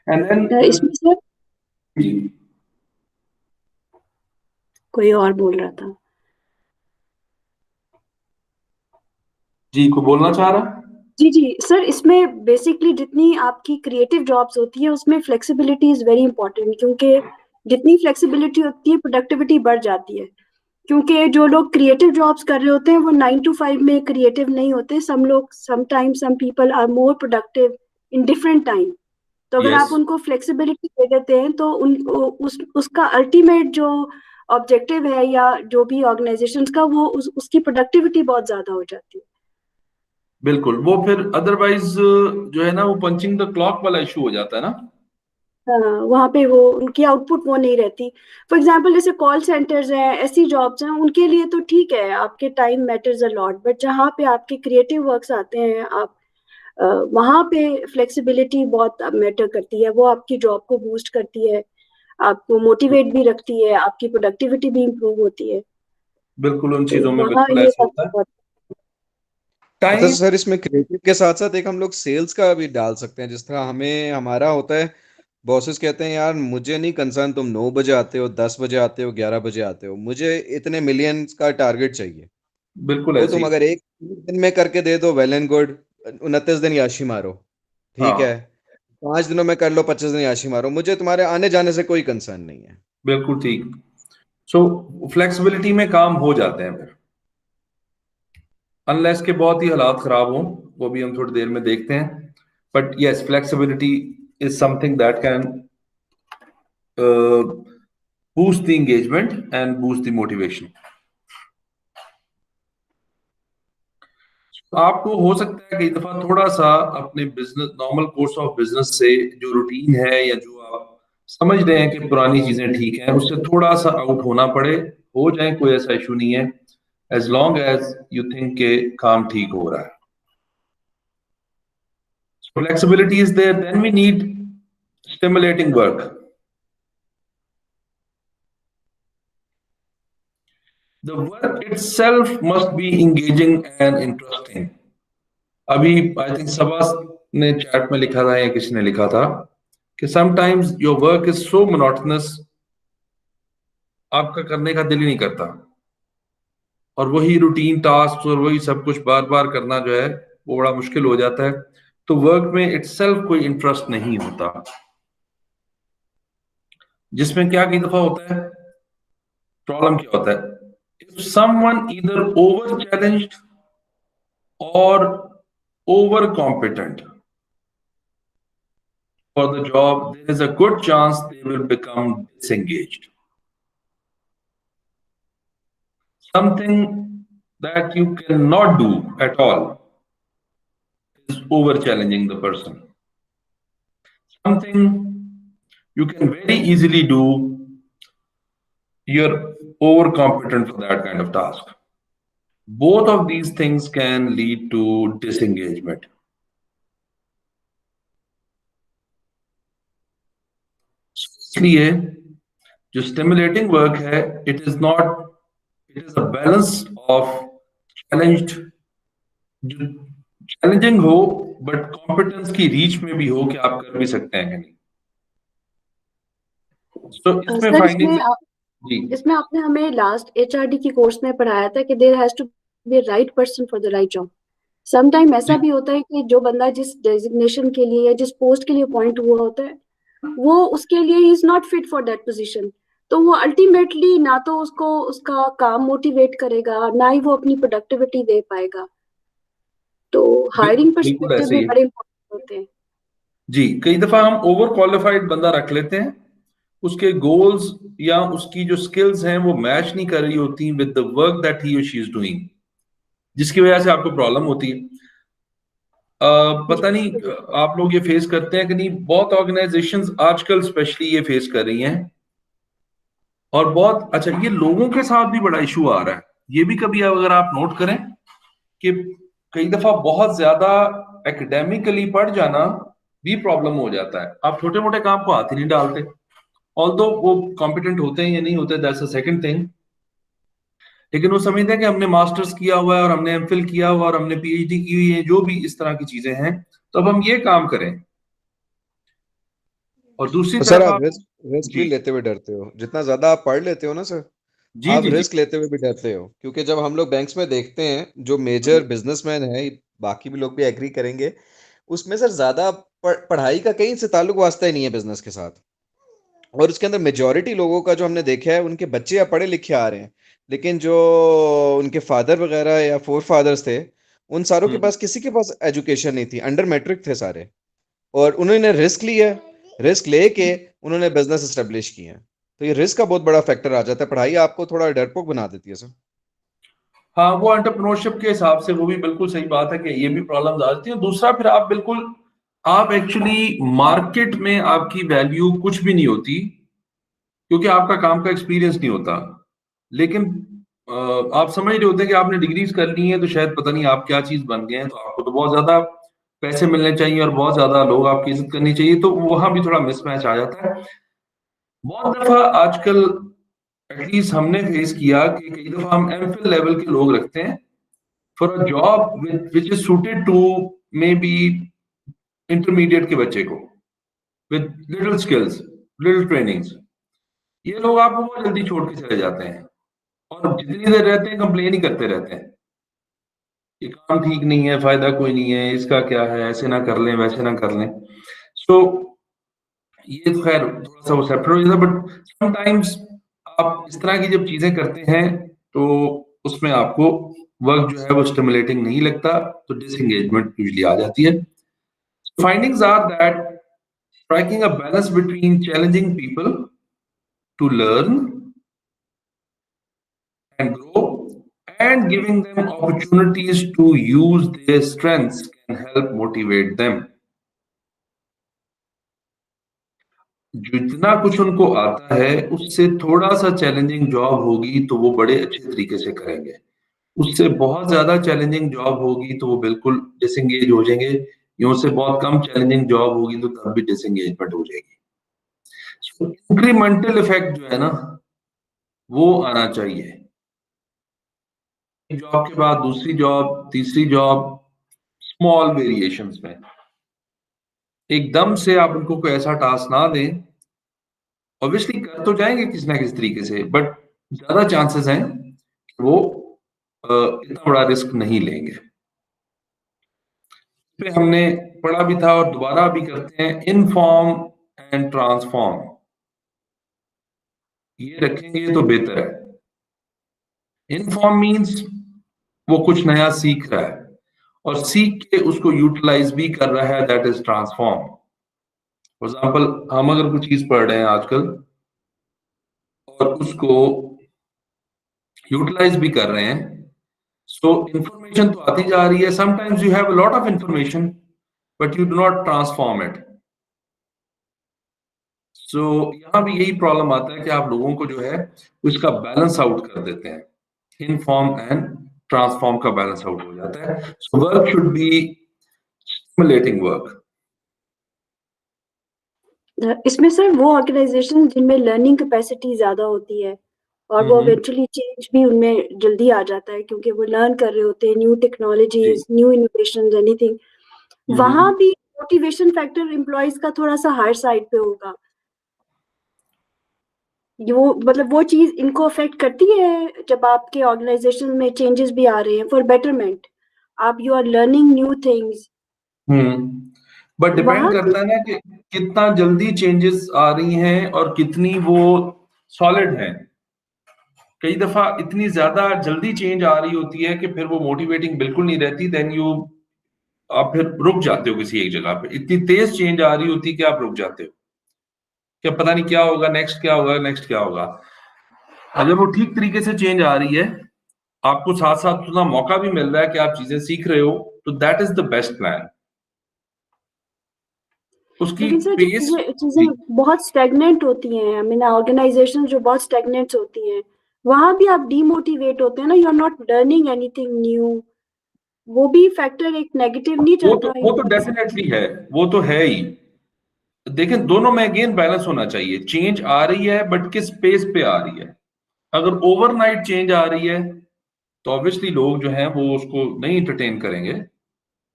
Speaker 1: एंड देन
Speaker 6: इसमें सर
Speaker 1: जी
Speaker 6: कोई और बोल रहा था।
Speaker 1: जी को बोलना चाह रहा?
Speaker 6: जी जी सर, इसमें बेसिकली जितनी आपकी क्रिएटिव जॉब्स होती है उसमें फ्लेक्सिबिलिटी इज वेरी इंपॉर्टेंट, क्योंकि जितनी फ्लेक्सिबिलिटी होती है प्रोडक्टिविटी बढ़ जाती है। क्योंकि जो लोग क्रिएटिव जॉब्स कर रहे होते हैं वो 9 to 5 में क्रिएटिव नहीं होते। Some people are more productive in different time. तो अगर
Speaker 1: Yes.
Speaker 6: आप उनको फ्लेक्सिबिलिटी दे देते हैं तो उसका अल्टीमेट जो ऑब्जेक्टिव है या जो भी ऑर्गेनाइजेशन का, वो उसकी प्रोडक्टिविटी बहुत ज्यादा हो जाती है।
Speaker 1: बिल्कुल, वो फिर अदरवाइज जो है ना वो पंचिंग द क्लॉक वाला इशू हो जाता है ना।
Speaker 6: वहां पे वो उनकी आउटपुट वो नहीं रहती। फॉर एग्जांपल जैसे कॉल सेंटर्स हैं, ऐसी जॉब्स हैं, उनके लिए तो ठीक है, आपके time matters a lot, but जहाँ पे आपके क्रिएटिव वर्क्स आते हैं, आप वहां पे फ्लेक्सिबिलिटी बहुत मैटर करती है। वो आपकी जॉब को बूस्ट करती है, आपको मोटिवेट भी रखती है, आपकी प्रोडक्टिविटी भी इंप्रूव होती है।
Speaker 1: बिल्कुल, उन चीजों में
Speaker 6: वहाँ
Speaker 1: बिल्कुल
Speaker 6: ये
Speaker 1: ऐसा
Speaker 6: सब
Speaker 1: होता है।
Speaker 6: बहुत
Speaker 2: अच्छा
Speaker 1: टाइम
Speaker 2: सर, इसमें क्रिएटिव के साथ साथ एक हम लोग सेल्स का भी डाल सकते हैं। जिस तरह हमें हमारा होता है, बॉसेस कहते हैं यार मुझे नहीं कंसर्न तुम 9 बजे आते हो, 10 बजे आते हो, 11 बजे आते हो, मुझे इतने मिलियंस का टारगेट चाहिए।
Speaker 1: बिल्कुल
Speaker 2: वो
Speaker 1: ऐसे
Speaker 2: तुम
Speaker 1: ही।
Speaker 2: अगर एक दिन में करके दे दो, वेल एंड गुड, 29 दिन याशी मारो, ठीक है।
Speaker 1: हाँ
Speaker 2: 5 दिनों में कर लो, 25 दिन याशी मारो, मुझे तुम्हारे आने जाने से कोई कंसर्न नहीं है।
Speaker 1: बिल्कुल ठीक। सो फ्लेक्सिबिलिटी में काम हो जाते हैं फिर, अनलेस के बहुत ही हालात खराब हों, वो भी हम थोड़ी देर में देखते हैं। But yes, flexibility is something that can boost the engagement and boost the motivation. आपको हो सकता है कई दफा थोड़ा सा अपने business, normal course of business से जो रूटीन है या जो आप समझ रहे हैं कि पुरानी चीजें ठीक हैं, उससे थोड़ा सा आउट होना पड़े, हो जाए, कोई ऐसा इशू नहीं है, as long as you think के काम ठीक हो रहा है. Flexibility is there, then we need stimulating work. The work itself must be engaging and interesting. अभी आई थिंक सबा ने चैट में लिखा था या किसी ने लिखा था कि sometimes your work is so monotonous, आपका करने का दिल ही नहीं करता, और वही रूटीन टास्क और वही सब कुछ बार बार करना जो है वो बड़ा मुश्किल हो जाता है, तो वर्क में इटसेल्फ कोई इंटरेस्ट नहीं होता, जिसमें क्या कई दफा होता है, प्रॉब्लम क्या होता है, if someone either over challenged or over competent for the job, there is a good chance they will become disengaged. Something that you cannot do at all is over challenging the person. Something you can very easily do, you're overcompetent for that kind of task. Both of these things can lead to disengagement. इसलिए जो stimulating work है, it is a balance of challenging हो, but competence की reach में भी हो कि आप कर भी सकते हैं कि नहीं. So इसमें
Speaker 6: सर
Speaker 1: findings
Speaker 6: इसमें आपने हमें लास्ट HRD की कोर्स में पढ़ाया था कि there has to be right person for the right job. Sometime ऐसा भी होता है कि जो बंदा जिस डेजिग्नेशन के लिए या जिस पोस्ट के लिए अपॉइंट हुआ होता है वो उसके लिए he is not fit for that position, तो वो अल्टीमेटली ना तो उसको उसका काम मोटिवेट करेगा, ना ही वो अपनी प्रोडक्टिविटी दे पाएगा. तो हायरिंग पर्सपेक्टिव भी बड़े इंपॉर्टेंट होते हैं.
Speaker 1: जी, कई दफा हम ओवर क्वालिफाइड बंदा रख लेते हैं, उसके गोल्स या उसकी जो स्किल्स हैं वो मैच नहीं कर रही होती with the work that he और शी इज डूइंग, जिसकी वजह से आपको प्रॉब्लम होती है. पता नहीं आप लोग ये फेस करते हैं कि नहीं, बहुत ऑर्गेनाइजेशंस आजकल स्पेशली ये फेस कर रही हैं, और बहुत अच्छा ये लोगों के साथ भी बड़ा इशू आ रहा है. ये भी कभी अगर आप नोट करें कि कई दफा बहुत ज्यादा एकेडमिकली पढ़ जाना भी प्रॉब्लम हो जाता है. आप छोटे मोटे काम को हाथ ही नहीं डालते, ऑल्दो वो कॉम्पिटेंट होते हैं या नहीं होते, दैट्स अ सेकंड थिंग, लेकिन वो समझते हैं कि हमने मास्टर्स किया हुआ है और हमने एमफिल किया हुआ और हमने पीएचडी की हुई है, जो भी इस तरह की चीजें हैं, तो अब हम ये काम करें. और दूसरी
Speaker 2: सर
Speaker 1: तरफ
Speaker 2: आप रिस्क भी लेते हुए डरते हो, जितना ज्यादा आप पढ़ लेते हो ना सर,
Speaker 1: जी
Speaker 2: आप
Speaker 1: जी
Speaker 2: रिस्क लेते हुए भी डरते हो. क्योंकि जब हम लोग बैंक्स में देखते हैं जो मेजर बिजनेसमैन है, बाकी भी लोग भी एग्री करेंगे, उसमें सर ज्यादा पढ़ाई का कहीं से ताल्लुक वास्ता ही नहीं है बिजनेस के साथ. और उसके अंदर मेजॉरिटी लोगों का जो हमने देखा है, उनके बच्चे या पढ़े लिखे आ रहे हैं, लेकिन जो उनके फादर वगैरह या फोर फादर्स थे, उन सारों के पास किसी के पास एजुकेशन नहीं थी, अंडर मैट्रिक थे सारे, और उन्होंने रिस्क लिया, रिस्क लेके उन्होंने बिजनेस एस्टेब्लिश किया. तो ये रिस्क का बहुत बड़ा फैक्टर आ जाता है, पढ़ाई आपको थोड़ा डरपोक बना देती है सर.
Speaker 1: हाँ, वो एंटरप्रेन्योरशिप के हिसाब से वो भी बिल्कुल सही बात है कि ये भी प्रॉब्लम्स आ जाती है. दूसरा, फिर आप एक्चुअली मार्केट में आपकी वैल्यू कुछ भी नहीं होती, क्योंकि आपका काम का एक्सपीरियंस नहीं होता. लेकिन आप समझ रहे होते हैं कि आपने डिग्रीज कर ली हैं, तो शायद पता नहीं आप क्या चीज बन गए हैं, तो आपको तो बहुत ज्यादा पैसे मिलने चाहिए और बहुत ज्यादा लोग आपकी इज्जत करनी चाहिए, तो वहां भी थोड़ा मिसमैच आ जाता है. बहुत दफा आजकल एटलीस्ट हमने फेस किया कि कई दफा हम एमफिल लेवल के लोग रखते हैं for a job which is suited to maybe intermediate के बच्चे को with little skills, little trainings. ये लोग आपको बहुत जल्दी छोड़ के चले जाते हैं, और जितनी देर रहते हैं कंप्लेन ही करते रहते हैं, ये काम ठीक नहीं है, फायदा कोई नहीं है, इसका क्या है, ऐसे ना कर लें, वैसे ना कर लें. सो ये तो खैर थोड़ा सा वो सेपरेट हो जाता है, बट समटाइम्स आप इस तरह की जब चीजें करते हैं तो उसमें आपको वर्क जो है वो स्टिमुलेटिंग नहीं लगता, तो डिसएंगेजमेंट यूजुअली आ जाती है. Findings are that striking a balance between challenging people to learn and grow and giving them opportunities to use their strengths can help motivate them. जितना कुछ उनको आता है उससे थोड़ा सा चैलेंजिंग जॉब होगी तो वो बड़े अच्छे तरीके से करेंगे, उससे बहुत ज्यादा चैलेंजिंग जॉब होगी तो वो बिल्कुल डिसंगेज हो जाएंगे, या उससे बहुत कम चैलेंजिंग जॉब होगी तो तब भी डिसंगेजमेंट हो जाएगी। इंक्रीमेंटल इफेक्ट जो है ना वो आना चाहिए, एक जॉब के बाद दूसरी जॉब, तीसरी जॉब, स्मॉल वेरिएशंस में। एकदम से आप उनको कोई ऐसा टास्क ना दें, ऑब्वियसली कर तो जाएंगे किसी ना किसी तरीके से, बट ज्यादा चांसेस हैं कि वो इतना बड़ा रिस्क नहीं लेंगे। पे हमने पढ़ा भी था और दोबारा भी करते हैं, इनफॉर्म एंड ट्रांसफॉर्म, ये रखेंगे तो बेहतर है। इनफॉर्म मींस वो कुछ नया सीख रहा है और सीख के उसको यूटिलाइज भी कर रहा है, that is transform. For example, हम अगर कुछ चीज पढ़ रहे हैं आजकल और उसको यूटिलाइज भी कर रहे हैं, सो इंफॉर्मेशन तो आती जा रही है, sometimes you have a lot of information but you do not transform it. So यहाँ भी यही प्रॉब्लम आता है कि आप लोगों को जो है उसका बैलेंस आउट कर देते हैं, इनफॉर्म एंड ट्रांसफॉर्म का बैलेंस आउट हो जाता है। So work should be stimulating work.
Speaker 6: इसमें सर वो ऑर्गेनाइजेशन जिनमें लर्निंग कैपेसिटी ज्यादा होती है और वो इवेंचुअली चेंज भी उनमें जल्दी आ जाता है क्योंकि वो लर्न कर रहे होते हैं new technologies, new innovation, anything, वहां भी मोटिवेशन फैक्टर एम्प्लॉयज का थोड़ा सा हायर साइड पे होगा। वो मतलब वो चीज इनको अफेक्ट करती है जब आपके ऑर्गेनाइजेशन में चेंजेस भी आ रहे हैं फॉर बेटरमेंट, आप you are learning new things.
Speaker 1: But depend करता है ना कि कितना जल्दी चेंजेस आ रही हैं और कितनी वो सॉलिड हैं। कई दफा इतनी ज्यादा जल्दी चेंज आ रही होती है कि फिर वो मोटिवेटिंग बिल्कुल नहीं रहती, देन आप फिर रुक जाते हो किसी एक जगह पे। इतनी तेज चेंज आ रही होती है कि आप रुक जाते हो, क्या पता नहीं क्या होगा नेक्स्ट, क्या होगा नेक्स्ट, क्या होगा। अगर वो ठीक तरीके से चेंज आ रही है, आपको साथ साथ उतना मौका भी मिल रहा है कि आप चीजें सीख रहे हो, तो that is the best plan. उसकी
Speaker 6: लेकिन सर
Speaker 1: पेस
Speaker 6: चीजें बहुत स्टेगनेंट होती हैं, आई मीन ऑर्गेनाइजेशन जो बहुत स्टेगनेंट होती हैं वहां भी आप डीमोटिवेट होते हैं ना, you are not learning anything new, वो भी फैक्टर एक नेगेटिव नहीं चलता है।
Speaker 1: वो तो डेफिनेटली है, वो तो है ही। देखें, दोनों में अगेन बैलेंस होना चाहिए। चेंज आ रही है बट किस पेस पे आ रही है। अगर ओवरनाइट चेंज आ रही है तो ऑब्वियसली लोग जो हैं वो उसको नहीं एंटरटेन करेंगे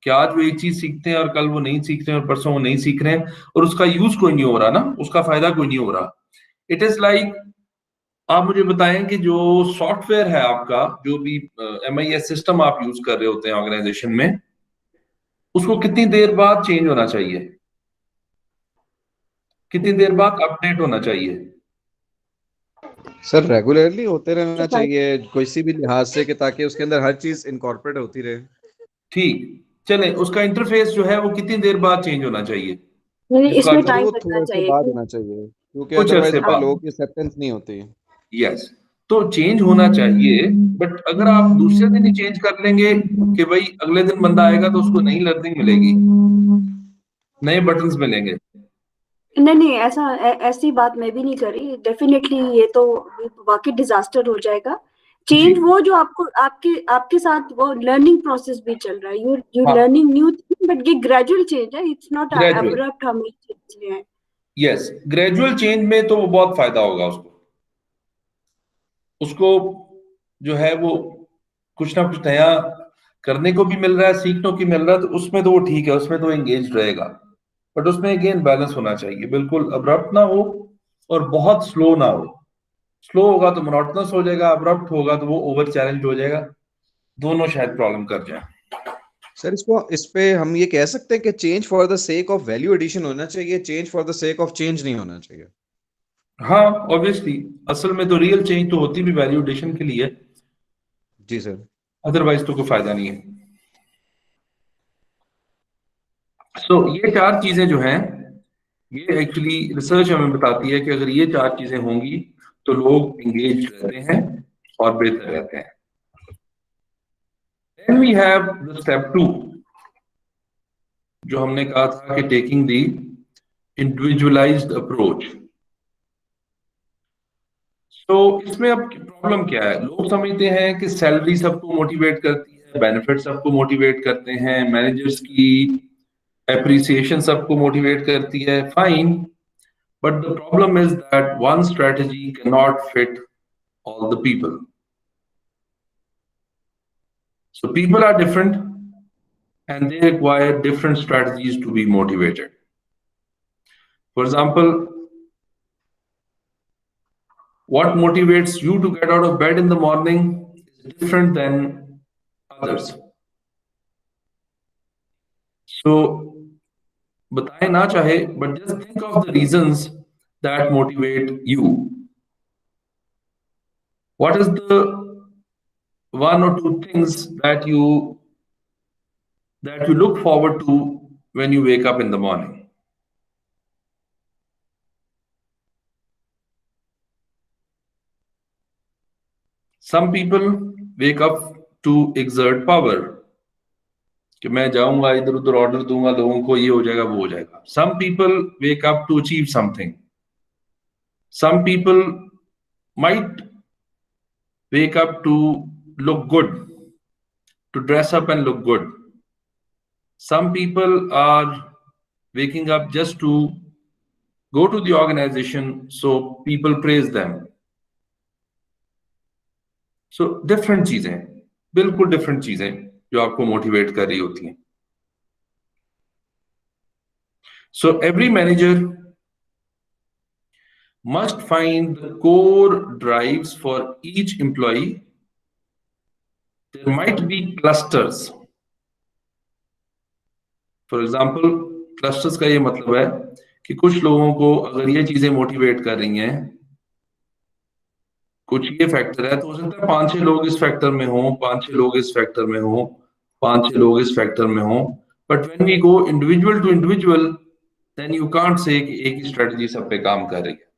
Speaker 1: कि आज वो एक चीज सीखते हैं और कल वो नहीं सीख रहे हैं और परसों वो नहीं सीख रहे हैं और उसका यूज कोई नहीं हो रहा ना, उसका फायदा कोई नहीं हो रहा। इट इज लाइक, आप मुझे बताएं कि जो सॉफ्टवेयर है आपका, जो भी MIS सिस्टम आप यूज कर रहे होते हैं ऑर्गेनाइजेशन में, उसको कितनी देर बाद चेंज होना चाहिए, कितनी देर बाद अपडेट होना चाहिए?
Speaker 2: सर रेगुलरली होते रहना चाहिए किसी भी लिहाज से कि ताकि उसके अंदर हर चीज इनकॉर्पोरेट होती रहे।
Speaker 1: ठीक, चले, उसका इंटरफेस जो है वो कितनी देर बाद चेंज होना चाहिए?
Speaker 6: इसमें
Speaker 2: सर
Speaker 6: टाइम
Speaker 2: वो
Speaker 6: लगना
Speaker 2: थोड़े से
Speaker 6: चाहिए
Speaker 2: बाद होना चाहिए क्योंकि
Speaker 1: कुछ
Speaker 2: अदरवाइज
Speaker 1: अरसे
Speaker 2: फिर
Speaker 1: बाद।
Speaker 2: लोगों की एक्सेप्टेंस नहीं होती।
Speaker 1: यस, तो चेंज होना चाहिए, बट अगर आप दूसरे दिन ही चेंज कर लेंगे कि भाई अगले दिन बंदा आएगा तो उसको नई लर्निंग मिलेगी, नए बटन्स मिलेंगे।
Speaker 6: नहीं ऐसी बात मैं भी नहीं करी, डेफिनेटली ये तो वाकई डिजास्टर हो जाएगा। चेंज वो जो आपको आपके साथ वो लर्निंग प्रोसेस भी चल रहा है, you learning new thing, but ये ग्रेजुअल चेंज है, इट्स नॉट अब्रप्ट हम चेंज ले आए।
Speaker 1: यस, ग्रेजुअल चेंज में तो वो बहुत फायदा होगा उसको जो है वो कुछ ना कुछ नया करने को भी मिल रहा है, सीखने को मिल रहा है, तो उसमें तो वो ठीक है, उसमें तो एंगेज रहेगा। बट उसमें अगेन बैलेंस होना चाहिए, बिल्कुल अब्रप्ट ना हो और बहुत स्लो ना हो। स्लो होगा तो मोनोटोनस हो जाएगा, अब्रप्ट होगा तो वो ओवर चैलेंज हो जाएगा, दोनों शायद प्रॉब्लम कर जाए।
Speaker 2: सर इस पे हम ये कह सकते हैं कि change for the sake of value addition होना चाहिए, change for the sake of change नहीं होना चाहिए।
Speaker 1: हाँ, ऑब्वियसली असल में तो रियल चेंज तो होती भी वैल्यू एडिशन के लिए,
Speaker 2: जी सर,
Speaker 1: अदरवाइज तो कोई फायदा नहीं है। सो ये चार चीजें जो हैं, ये एक्चुअली रिसर्च हमें बताती है कि अगर ये चार चीजें होंगी तो लोग एंगेज रहते हैं और बेहतर रहते हैं। Then we have the step 2, जो हमने कहा था कि टेकिंग दी individualized approach. तो इसमें अब प्रॉब्लम क्या है? लोग समझते हैं कि सैलरी सबको मोटिवेट करती है, बेनिफिट सबको मोटिवेट करते हैं, मैनेजर्स की एप्रिसिएशन सबको मोटिवेट करती है, fine, but the problem is that one strategy can not fit all the people. So people are different and they require different strategies to be motivated. For example, what motivates you to get out of bed in the morning is different than others. So बताए ना चाहे, but just think of the reasons that motivate you. What is the one or two things that you look forward to when you wake up in the morning? Some people wake up to exert power. कि मैं जाऊंगा इधर उधर ऑर्डर दूंगा लोगों को, ये हो जाएगा वो हो जाएगा. Some people wake up to achieve something. Some people might wake up to look good, to dress up and look good. Some people are waking up just to go to the organization so people praise them. So different चीजें, बिल्कुल different चीजें जो आपको मोटिवेट कर रही होती हैं. So every manager must find the core drives for each employee. There might be clusters. For example, clusters का ये मतलब है कि कुछ लोगों को अगर ये चीजें मोटिवेट कर रही हैं, कुछ ये फैक्टर है, तो हो सकता है 5-6 लोग इस फैक्टर में हों, 5-6 लोग इस फैक्टर में हों, 5-6 लोग इस फैक्टर में हों. But when we go individual to individual, then you can't say कि एक ही स्ट्रेटजी सब पे काम कर रही है.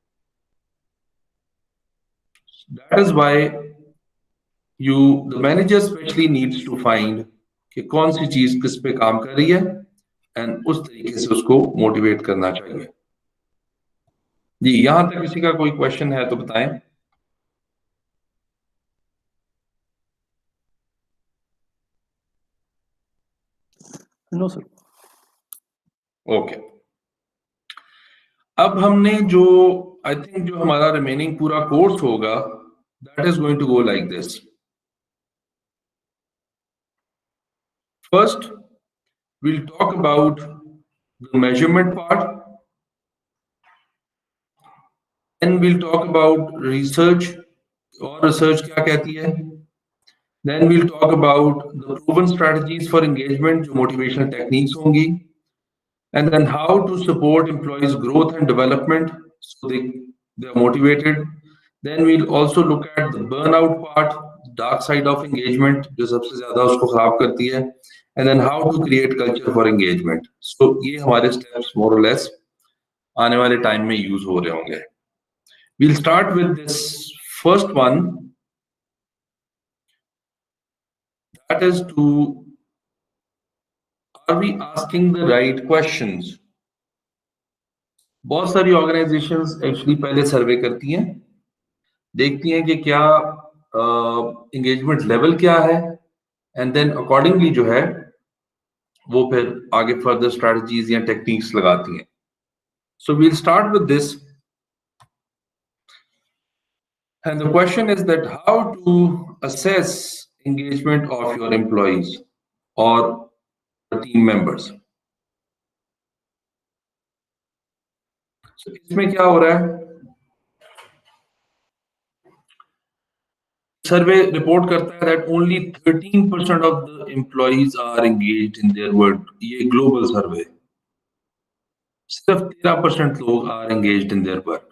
Speaker 1: That is why the manager specially needs to find कि कौन सी चीज किस पे काम कर रही है एंड उस तरीके से उसको मोटिवेट करना चाहिए. जी, यहां तक किसी का कोई क्वेश्चन है तो बताएं.
Speaker 7: No sir.
Speaker 1: ओके, अब हमने जो आई थिंक जो हमारा रिमेनिंग पूरा कोर्स होगा, that is going to go like this. First we'll talk about the measurement part, then we'll talk about research और research क्या कहती है, then we'll talk about the proven strategies for engagement जो motivational techniques होंगी, and then how to support employees growth and development so they are motivated. Then we'll also look at the burnout part, dark side of engagement जो सबसे ज्यादा उसको खराब करती है, and then how to create culture for engagement. So ये हमारे steps more or less आने वाले टाइम में यूज हो रहे होंगे. We'll start with this first one, that is to are we asking the right questions. बहुत सारी ऑर्गेनाइजेशंस एक्चुअली पहले सर्वे करती हैं, देखती हैं कि क्या एंगेजमेंट लेवल क्या है, एंड देन अकॉर्डिंगली जो है वो फिर आगे फर्दर स्ट्रेटजीज या टेक्निक्स लगाती हैं. So we'll start with this, and the question is that how to assess engagement of your employees और टीम मेंबर्स. इसमें क्या हो रहा है, सर्वे रिपोर्ट करता है that only 13% of the employees are engaged in their work. ये ग्लोबल सर्वे, सिर्फ 13% लोग are engaged in their work.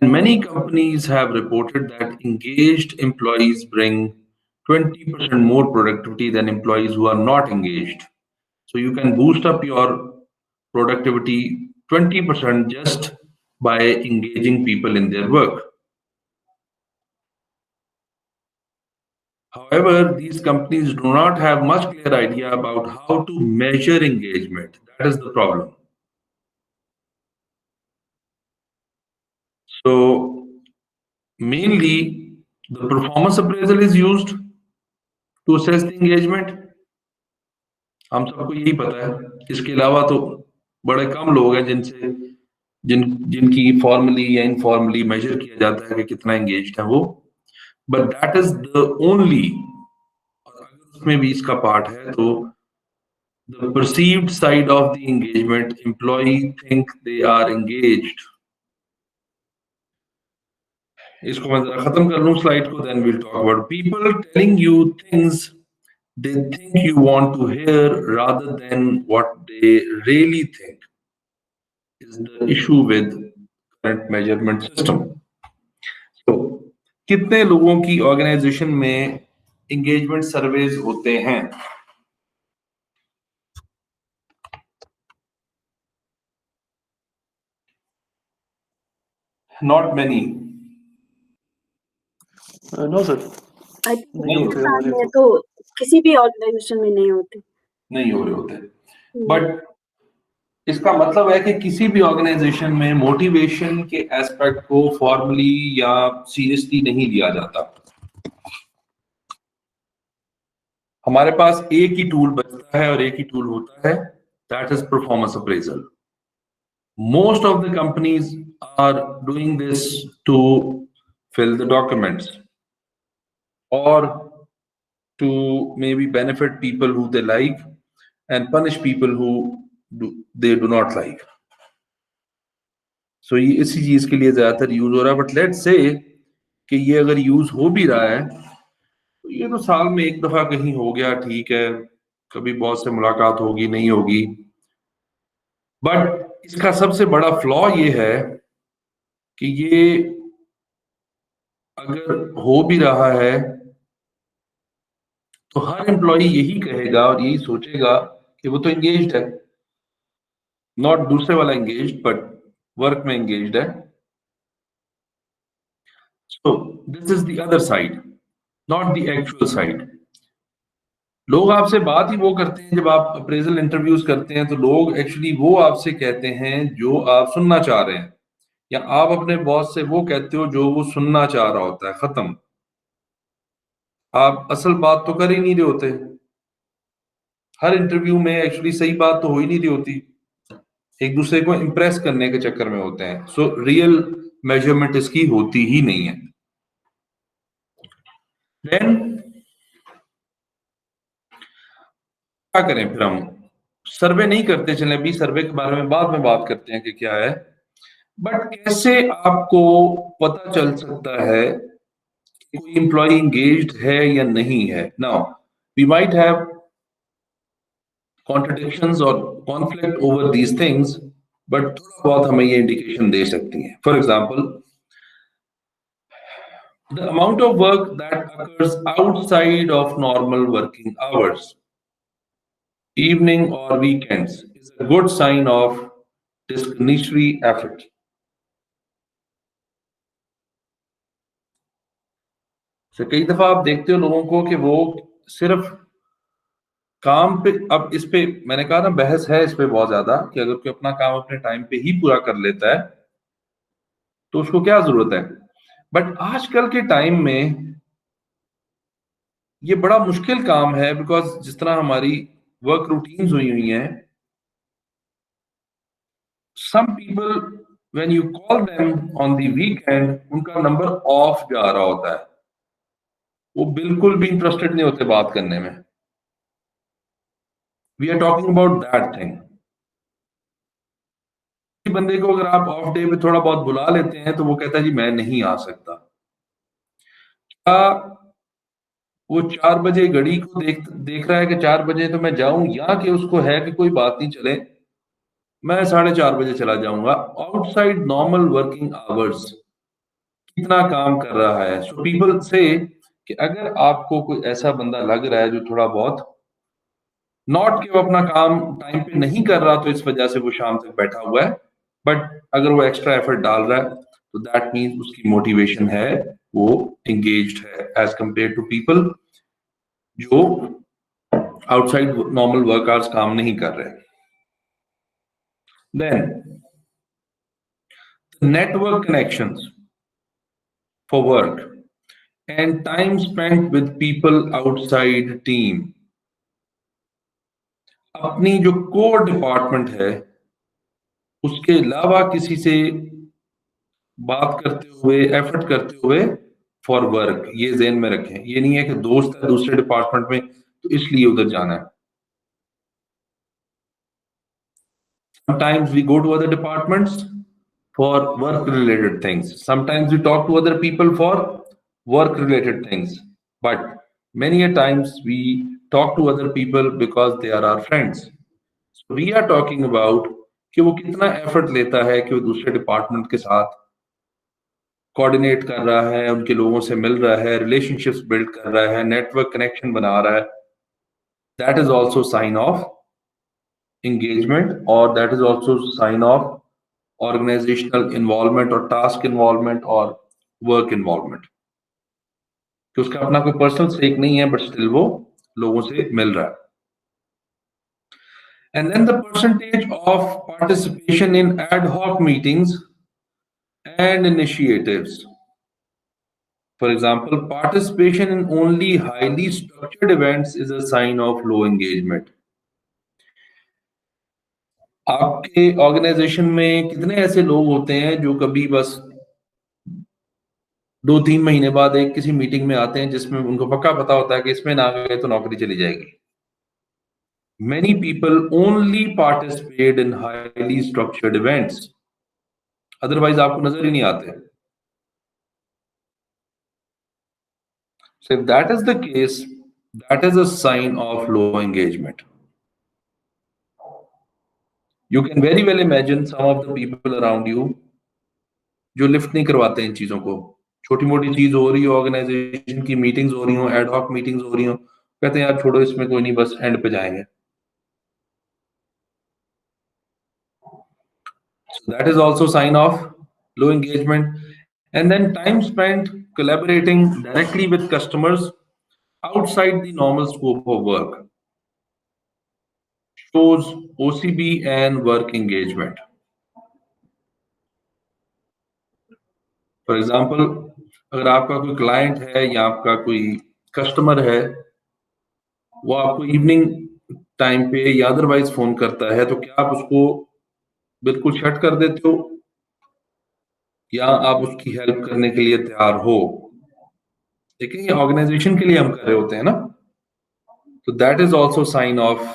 Speaker 1: And many companies have reported that engaged employees bring 20% more productivity than employees who are not engaged. So you can boost up your productivity 20% just by engaging people in their work. However, these companies do not have much clear idea about how to measure engagement. That is the problem. So mainly the performance appraisal is used to assess the engagement. हम सबको यही पता है. इसके अलावा तो बड़े कम लोग हैं जिनकी फॉर्मली या इनफॉर्मली मेजर किया जाता है कि कितना एंगेज्ड है वो. But that is the only, और अगर उसमें भी इसका पार्ट है तो the perceived side of the engagement, employee think they are engaged. इसको मैं जरा खत्म कर लूं स्लाइड को, then we'll talk about people telling you things they think you want to hear rather than what they really think is the issue with current measurement system. So, कितने लोगों की ऑर्गेनाइजेशन में एंगेजमेंट सर्वेज होते हैं? Not many.
Speaker 7: No sir.
Speaker 6: I think
Speaker 7: नहीं होते
Speaker 6: हिंदुस्तान
Speaker 7: हमारे
Speaker 6: में तो किसी भी ऑर्गेनाइजेशन में नहीं होते.
Speaker 1: नहीं हो रहे होते. बट इसका मतलब है कि किसी भी ऑर्गेनाइजेशन में मोटिवेशन के एस्पेक्ट को फॉर्मली या सीरियसली नहीं लिया जाता. हमारे पास एक ही टूल बचता है और एक ही टूल होता है, that is performance appraisal. Most of the companies are doing this to fill the documents or to maybe benefit people who they like and punish people who they do not like. So ये इसी चीज के लिए ज्यादातर यूज हो रहा है. बट लेट्स से कि ये अगर यूज हो भी रहा है तो ये तो साल में एक दफा कहीं हो गया, ठीक है, कभी बहुत से मुलाकात होगी नहीं होगी. बट इसका सबसे बड़ा फ्लॉ ये है कि ये अगर हो भी रहा है तो हर एम्प्लॉय यही कहेगा और यही सोचेगा कि वो तो एंगेज्ड है, नॉट दूसरे वाला एंगेज्ड बट वर्क में एंगेज्ड है. So this is the other side, not the actual side. लोग आपसे बात ही वो करते हैं जब आप अप्रेजल इंटरव्यूज करते हैं, तो लोग एक्चुअली वो आपसे कहते हैं जो आप सुनना चाह रहे हैं, या आप अपने बॉस से वो कहते हो जो वो सुनना चाह रहा होता है. खत्म. आप असल बात तो कर ही नहीं रहे होते. हर इंटरव्यू में एक्चुअली सही बात तो हो ही नहीं रही होती, एक दूसरे को इंप्रेस करने के चक्कर में होते हैं. सो रियल मेजरमेंट इसकी होती ही नहीं है. देन क्या करें फिर? हम सर्वे नहीं करते चले भी, सर्वे के बारे में बाद में बात करते हैं कि क्या है. बट कैसे आपको पता चल सकता है कि कोई एम्प्लॉय एंगेज्ड है या नहीं है? Now we might have contradictions और conflict over these things, but थोड़ा बहुत हमें ये इंडिकेशन दे सकती है. For example, the amount of work that occurs outside of normal working hours, evening or weekends, is a good sign of discriminatory effort. So कई दफा आप देखते हो लोगों को कि वो सिर्फ काम पे, अब इस पे मैंने कहा ना बहस है इस पे बहुत ज्यादा कि अगर कोई अपना काम अपने टाइम पे ही पूरा कर लेता है तो उसको क्या जरूरत है. बट आजकल के टाइम में ये बड़ा मुश्किल काम है, बिकॉज जिस तरह हमारी वर्क रूटीन्स हुई हैं, some people when you call them on the weekend उनका नंबर ऑफ जा रहा होता है, वो बिल्कुल भी इंटरेस्टेड नहीं होते बात करने में. We are talking about that thing. बंदे को अगर आप ऑफ डे पे थोड़ा बहुत बुला लेते हैं तो वो कहता है जी मैं नहीं आ सकता. क्या वो 4 बजे घड़ी को देख रहा है कि 4 बजे तो मैं जाऊं, या कि उसको है कि कोई बात नहीं चले मैं 4:30 बजे चला जाऊंगा? आउटसाइड नॉर्मल वर्किंग आवर्स कितना काम कर रहा है. सो पीपल से कि अगर आपको कोई ऐसा बंदा लग रहा है जो थोड़ा बहुत नॉट कि वो अपना काम टाइम पे नहीं कर रहा तो इस वजह से वो शाम तक बैठा हुआ है, बट अगर वो एक्स्ट्रा एफर्ट डाल रहा है तो दैट मीन्स उसकी मोटिवेशन है, वो एंगेज्ड है एज कंपेयर टू पीपल जो आउटसाइड नॉर्मल वर्क आवर्स काम नहीं कर रहे। Then network connections for work and time spent with people outside team। अपनी जो कोर डिपार्टमेंट है उसके अलावा किसी से बात करते हुए, एफर्ट करते हुए फॉर वर्क, ये ज़हन में रखें। ये नहीं है कि दोस्त है दूसरे डिपार्टमेंट में तो इसलिए उधर जाना है। Sometimes we go to other departments for work related things. Sometimes we talk to other people for work related things, but many a times we talk to other people because they are our friends। So we are talking about कि वो कितना एफर्ट लेता है कि वो दूसरे डिपार्टमेंट के साथ कोऑर्डिनेट कर रहा है, उनके लोगों से मिल रहा है, रिलेशनशिप्स बिल्ड कर रहा है, नेटवर्क कनेक्शन बना रहा है। That is also sign of engagement, or that is also sign of organizational involvement or task involvement or work involvement। कि उसका अपना कोई पर्सनल स्टेक नहीं है बट स्टिल वो लोगों से मिल रहा है। And then the percentage of participation in ad hoc meetings and initiatives। For example, participation in only highly structured events is a sign of low engagement। आपके ऑर्गेनाइजेशन में कितने ऐसे लोग होते हैं जो कभी बस 2-3 महीने बाद एक किसी मीटिंग में आते हैं जिसमें उनको पक्का पता होता है कि इसमें ना गए तो नौकरी चली जाएगी। Many people only participate in highly structured events, otherwise आपको नजर ही नहीं आते। So if that is the case, that is a sign of low engagement। You can very well imagine some of the people around you जो लिफ्ट नहीं करवाते इन चीजों को। छोटी मोटी चीज हो रही हो, ऑर्गेनाइजेशन की मीटिंग्स हो रही हो, एड हॉक मीटिंग्स हो रही हो, कहते हैं यार छोड़ो इसमें कोई नहीं, बस एंड पे जाएंगे। So that is also sign of low engagement। And then time spent collaborating directly with customers outside the normal scope of work shows OCB and work engagement। For example, अगर आपका कोई क्लाइंट है या आपका कोई कस्टमर है, वो आपको इवनिंग टाइम पे या अदरवाइज फोन करता है, तो क्या आप उसको बिल्कुल शट कर देते हो या आप उसकी हेल्प करने के लिए तैयार हो? लेकिन ये ऑर्गेनाइजेशन के लिए हम कर रहे होते हैं ना, तो that is also sign of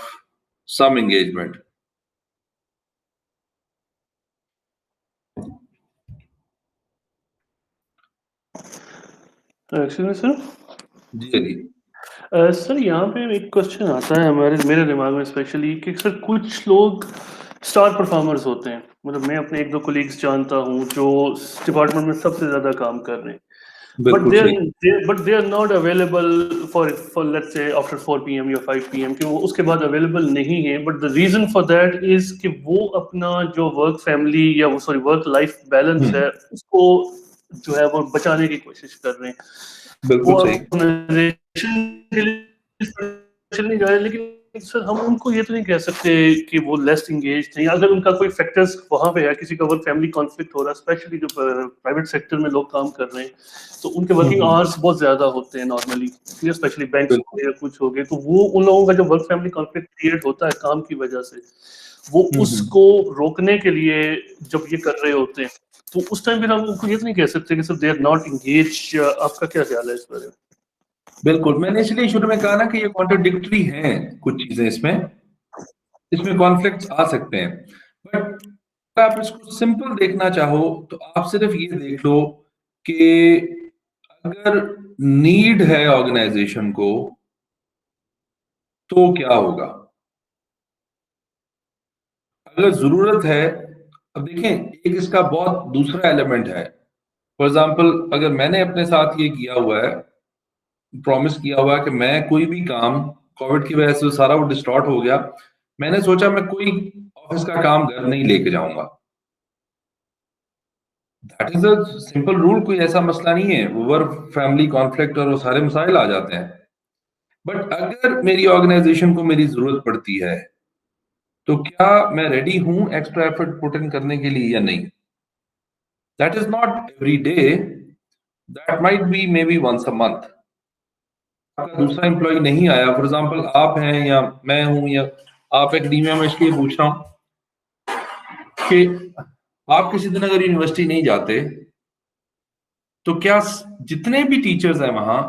Speaker 1: some engagement.
Speaker 7: Actually sir
Speaker 1: जी जी
Speaker 7: सर यहाँ पे एक क्वेश्चन आता है मेरे दिमाग में स्पेशली कि सर कुछ लोग स्टार परफॉर्मर्स होते हैं, मतलब मैं अपने 1-2 कोलीग्स जानता हूँ जो डिपार्टमेंट में सबसे ज्यादा काम कर रहे हैं, but they are not available for let's say after 4 PM या 5 PM, कि वो उसके बाद अवेलेबल नहीं है। But the reason for that is कि वो अपना जो वर्क फैमिली या वो सॉरी वर्क लाइफ बैलेंस है उसको जो है वो बचाने की कोशिश कर रहे हैं।
Speaker 1: बिल्कुल
Speaker 7: वो
Speaker 1: सही।
Speaker 7: ऑर्गेनाइजेशन के लिए स्पेशल नहीं जा रहे, लेकिन सर हम उनको ये तो नहीं कह सकते कि वो लेस इंगेज नहीं। अगर उनका कोई फैक्टर्स वहां पे है, किसी का वर्क फैमिली कॉन्फ्लिक्ट हो रहा है, स्पेशली जो प्राइवेट सेक्टर में लोग काम कर रहे हैं, तो उनके वर्किंग आवर्स बहुत ज्यादा होते हैं नॉर्मली, स्पेशली बैंक या कुछ हो गए, तो वो उन लोगों का जो वर्क फैमिली कॉन्फ्लिक्ट क्रिएट होता है काम की वजह से, वो उसको रोकने के लिए जब ये कर रहे होते हैं, तो उस टाइम फिर हम उनको ये तो नहीं कह सकते कि sir they are not engage. आपका क्या ख्याल है इस बारे में?
Speaker 1: बिल्कुल, मैंने इसलिए शुरू में कहा ना कि ये कॉन्ट्रडिक्टरी हैं कुछ चीजें, इसमें कॉन्फ्लिक्ट्स आ सकते हैं, बट आप इसको सिंपल देखना चाहो तो आप सिर्फ ये देख लो कि अगर नीड है ऑर्गेनाइजेशन को तो क्या होगा। अगर जरूरत है, अब देखें एक इसका बहुत दूसरा एलिमेंट है। फॉर एग्जाम्पल, अगर मैंने अपने साथ ये किया हुआ है, प्रॉमिस किया हुआ है कि मैं कोई भी काम, कोविड की वजह से सारा वो डिस्टॉर्ट हो गया, मैंने सोचा मैं कोई ऑफिस का काम घर नहीं लेके जाऊंगा। That is a simple rule, कोई ऐसा मसला नहीं है, वर्क फैमिली कॉन्फ्लिक्ट और वो सारे मसाइल आ जाते हैं। बट अगर मेरी ऑर्गेनाइजेशन को मेरी जरूरत पड़ती है तो क्या मैं रेडी हूं एक्स्ट्रा एफर्ट पुट इन करने के लिए या नहीं? That is not every day, that might be maybe once a month. आपका दूसरा एम्प्लॉय नहीं आया, फॉर एग्जांपल आप हैं या मैं हूं या आप एकेडमिया में, इसलिए पूछ रहा हूं कि आप किसी दिन अगर यूनिवर्सिटी नहीं जाते तो क्या जितने भी टीचर्स हैं वहां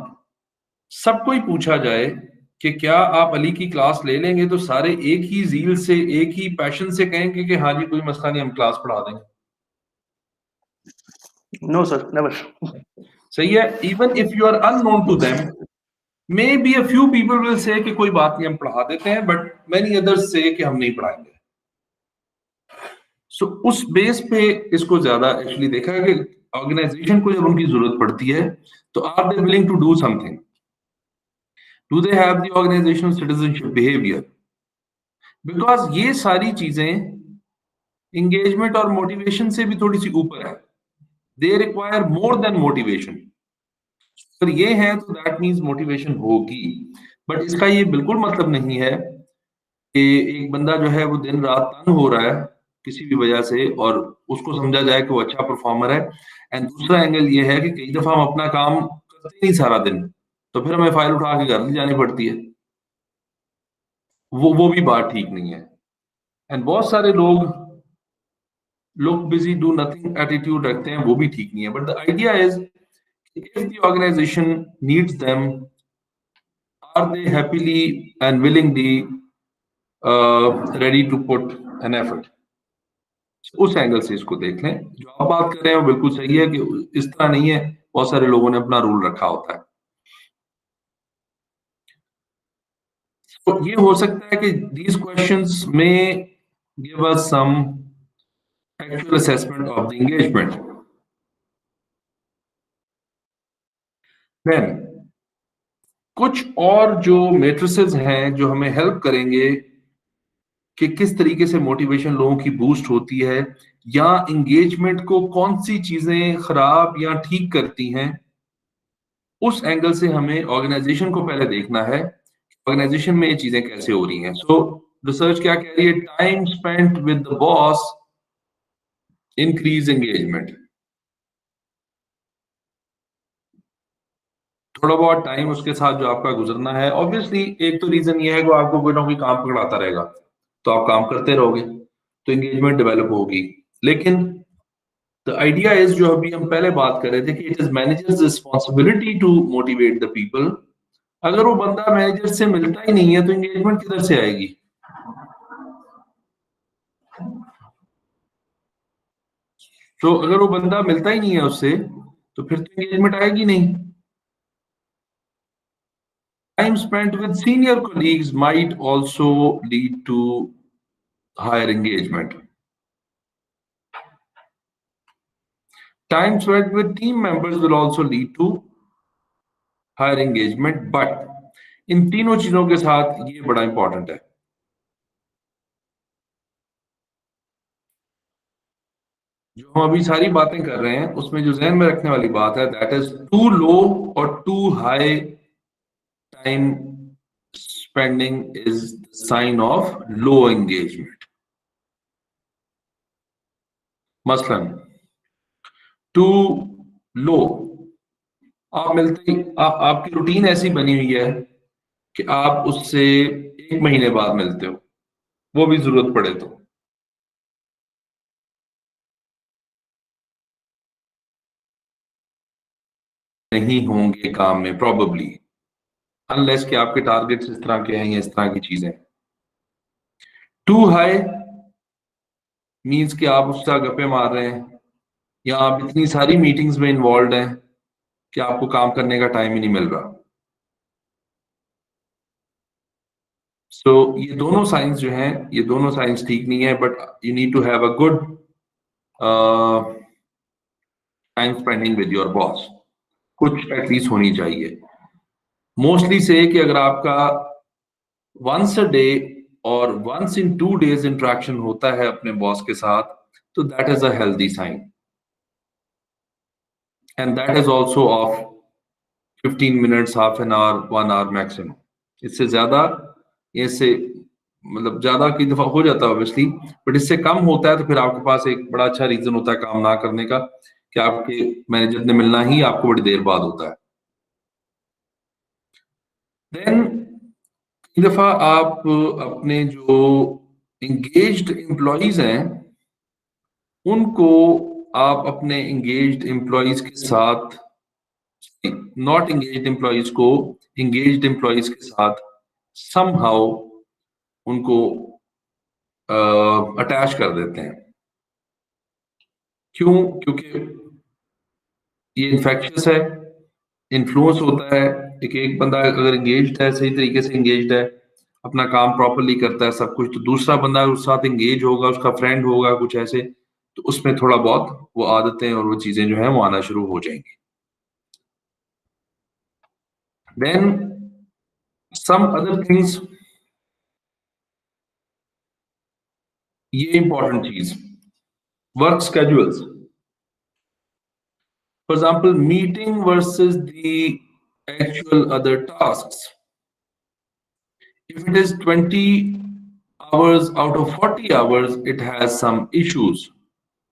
Speaker 1: सबको ही पूछा जाए कि क्या आप अली की क्लास ले लेंगे, तो सारे एक ही जील से, एक ही पैशन से कहेंगे कि हाँ जी कोई मसला नहीं, हम क्लास पढ़ा देंगे?
Speaker 7: No sir, never.
Speaker 1: सही है। Even if you are unknown to them, maybe a few people will say कि कोई बात नहीं हम पढ़ा देते हैं, बट मेनी अदर्स से कि हम नहीं पढ़ाएंगे। सो उस बेस पे इसको ज्यादा एक्चुअली देखा है कि ऑर्गेनाइजेशन को जब उनकी जरूरत पड़ती है तो are they willing to do something, do they have the organisational citizenship behaviour? Because ये सारी चीजें एंगेजमेंट और मोटिवेशन से भी थोड़ी सी ऊपर है, they require more than motivation. अगर ये है तो दैट मीन्स मोटिवेशन होगी, बट इसका ये बिल्कुल मतलब नहीं है कि एक बंदा जो है वो दिन रात तंग हो रहा है किसी भी वजह से और उसको समझा जाए कि वो अच्छा परफॉर्मर है। एंड दूसरा एंगल ये है कि कई दफा हम अपना काम करते नहीं सारा दिन, तो फिर हमें फाइल उठा के घर ले जानी पड़ती है, वो भी बात ठीक नहीं है। एंड बहुत सारे लोग look busy do nothing attitude रखते हैं, वो भी ठीक नहीं है। But the idea is if the organization needs them, are they happily and willingly ready to put an effort? उस एंगल से इसको देख लें। जो आप बात कर रहे हैं वो बिल्कुल सही है कि इस तरह नहीं है, बहुत सारे लोगों ने अपना रूल रखा होता है। तो ये हो सकता है कि these questions may give us some actual assessment of the engagement. Then कुछ और जो मेट्रिसेस हैं जो हमें हेल्प करेंगे कि किस तरीके से मोटिवेशन लोगों की बूस्ट होती है या एंगेजमेंट को कौन सी चीजें खराब या ठीक करती हैं, उस एंगल से हमें ऑर्गेनाइजेशन को पहले देखना है, ऑर्गेनाइजेशन में ये चीजें कैसे हो रही हैं। सो रिसर्च क्या कह रही है? Time spent with the boss increase engagement. थोड़ा बहुत टाइम उसके साथ जो आपका गुजरना है, ऑब्वियसली एक तो रीजन ये है कि आपको कोई ना कोई काम पकड़ाता रहेगा तो आप काम करते रहोगे तो एंगेजमेंट डेवलप होगी। लेकिन द आइडिया इज, जो अभी हम पहले बात कर रहे थे कि it is manager's responsibility to motivate the people. अगर वो बंदा मैनेजर से मिलता ही नहीं है तो एंगेजमेंट किधर से आएगी? तो अगर वो बंदा मिलता ही नहीं है उससे तो फिर तो एंगेजमेंट आएगी नहीं। Time spent with senior colleagues might also lead to higher engagement. Time spent with team members will also lead to higher engagement, but इन तीनों चीजों के साथ ये बड़ा इंपॉर्टेंट है। जो हम अभी सारी बातें कर रहे हैं उसमें जो ध्यान में रखने वाली बात है, दैट इज टू लो और too high time spending is sign of low engagement. मसलन टू लो, आप मिलते ही आपकी रूटीन ऐसी बनी हुई है कि आप उससे 1 महीने बाद मिलते हो, वो भी जरूरत पड़े तो। नहीं होंगे काम में प्रॉबेबली, अनलेस कि आपके टारगेट्स इस तरह के हैं या इस तरह की चीजें। टू हाई मींस कि आप उससे गप्पे मार रहे हैं या आप इतनी सारी मीटिंग्स में इन्वॉल्व हैं कि आपको काम करने का टाइम ही नहीं मिल रहा। सो ये दोनों साइंस जो हैं, ये दोनों साइंस ठीक नहीं है, but you need to have a good time spending with your boss, कुछ एटलीस्ट होनी चाहिए। मोस्टली से कि अगर आपका वंस अ डे और वंस इन 2 days इंटरेक्शन होता है अपने बॉस के साथ, तो that is a healthy sign, and that is also of 15 minutes, half an hour, 1 hour maximum. इससे ज्यादा, इससे मतलब ज्यादा की दफा हो जाता है ऑब्वियसली, बट इससे कम होता है तो फिर आपके पास एक बड़ा अच्छा रीजन होता है काम ना करने का, कि आपके मैनेजर ने मिलना ही आपको बड़ी देर बाद होता है। देन कई दफा आप अपने जो एंगेज्ड एम्प्लॉइज हैं उनको आप अपने एंगेज्ड एम्प्लॉइज के साथ, नॉट एंगेज्ड एम्प्लॉइज को एंगेज्ड एम्प्लॉइज के साथ समहाउ उनको अटैच कर देते हैं। क्यों? क्योंकि ये इन्फेक्शियस है, इन्फ्लुएंस होता है। एक बंदा अगर एंगेज्ड है, सही तरीके से एंगेज्ड है, अपना काम प्रॉपरली करता है सब कुछ, तो दूसरा बंदा उस साथ एंगेज होगा, उसका फ्रेंड होगा कुछ ऐसे, तो उसमें थोड़ा बहुत वो आदतें और वो चीजें जो है वो आना शुरू हो जाएंगी। देन सम अदर थिंग्स, ये इंपॉर्टेंट चीज, work schedules. For example, meeting versus the actual other tasks. If it is 20 hours out of 40 hours, it has some issues.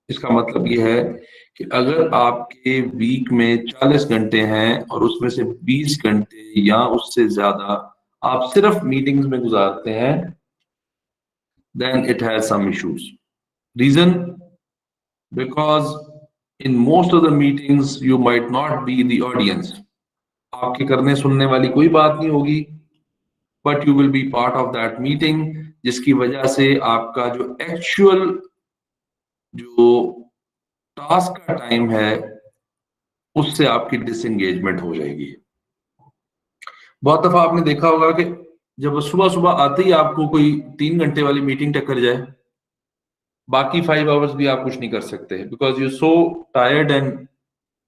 Speaker 1: इसका मतलब ये है कि अगर आपके वीक में 40 घंटे हैं और उसमें से 20 घंटे या उससे ज्यादा आप सिर्फ मीटिंग्स में गुजारते हैं, then it has some issues. Reason? Because in most of the meetings you might not be the audience. आपके करने सुनने वाली कोई बात नहीं होगी, but you will be part of that meeting, जिसकी वजह से आपका जो एक्चुअल जो टास्क का टाइम है उससे आपकी डिसएंगेजमेंट हो जाएगी। बहुत दफा आपने देखा होगा कि जब सुबह सुबह आते ही आपको कोई 3 घंटे वाली मीटिंग टक्कर जाए, बाकी 5 आवर्स भी आप कुछ नहीं कर सकते, because you so tired and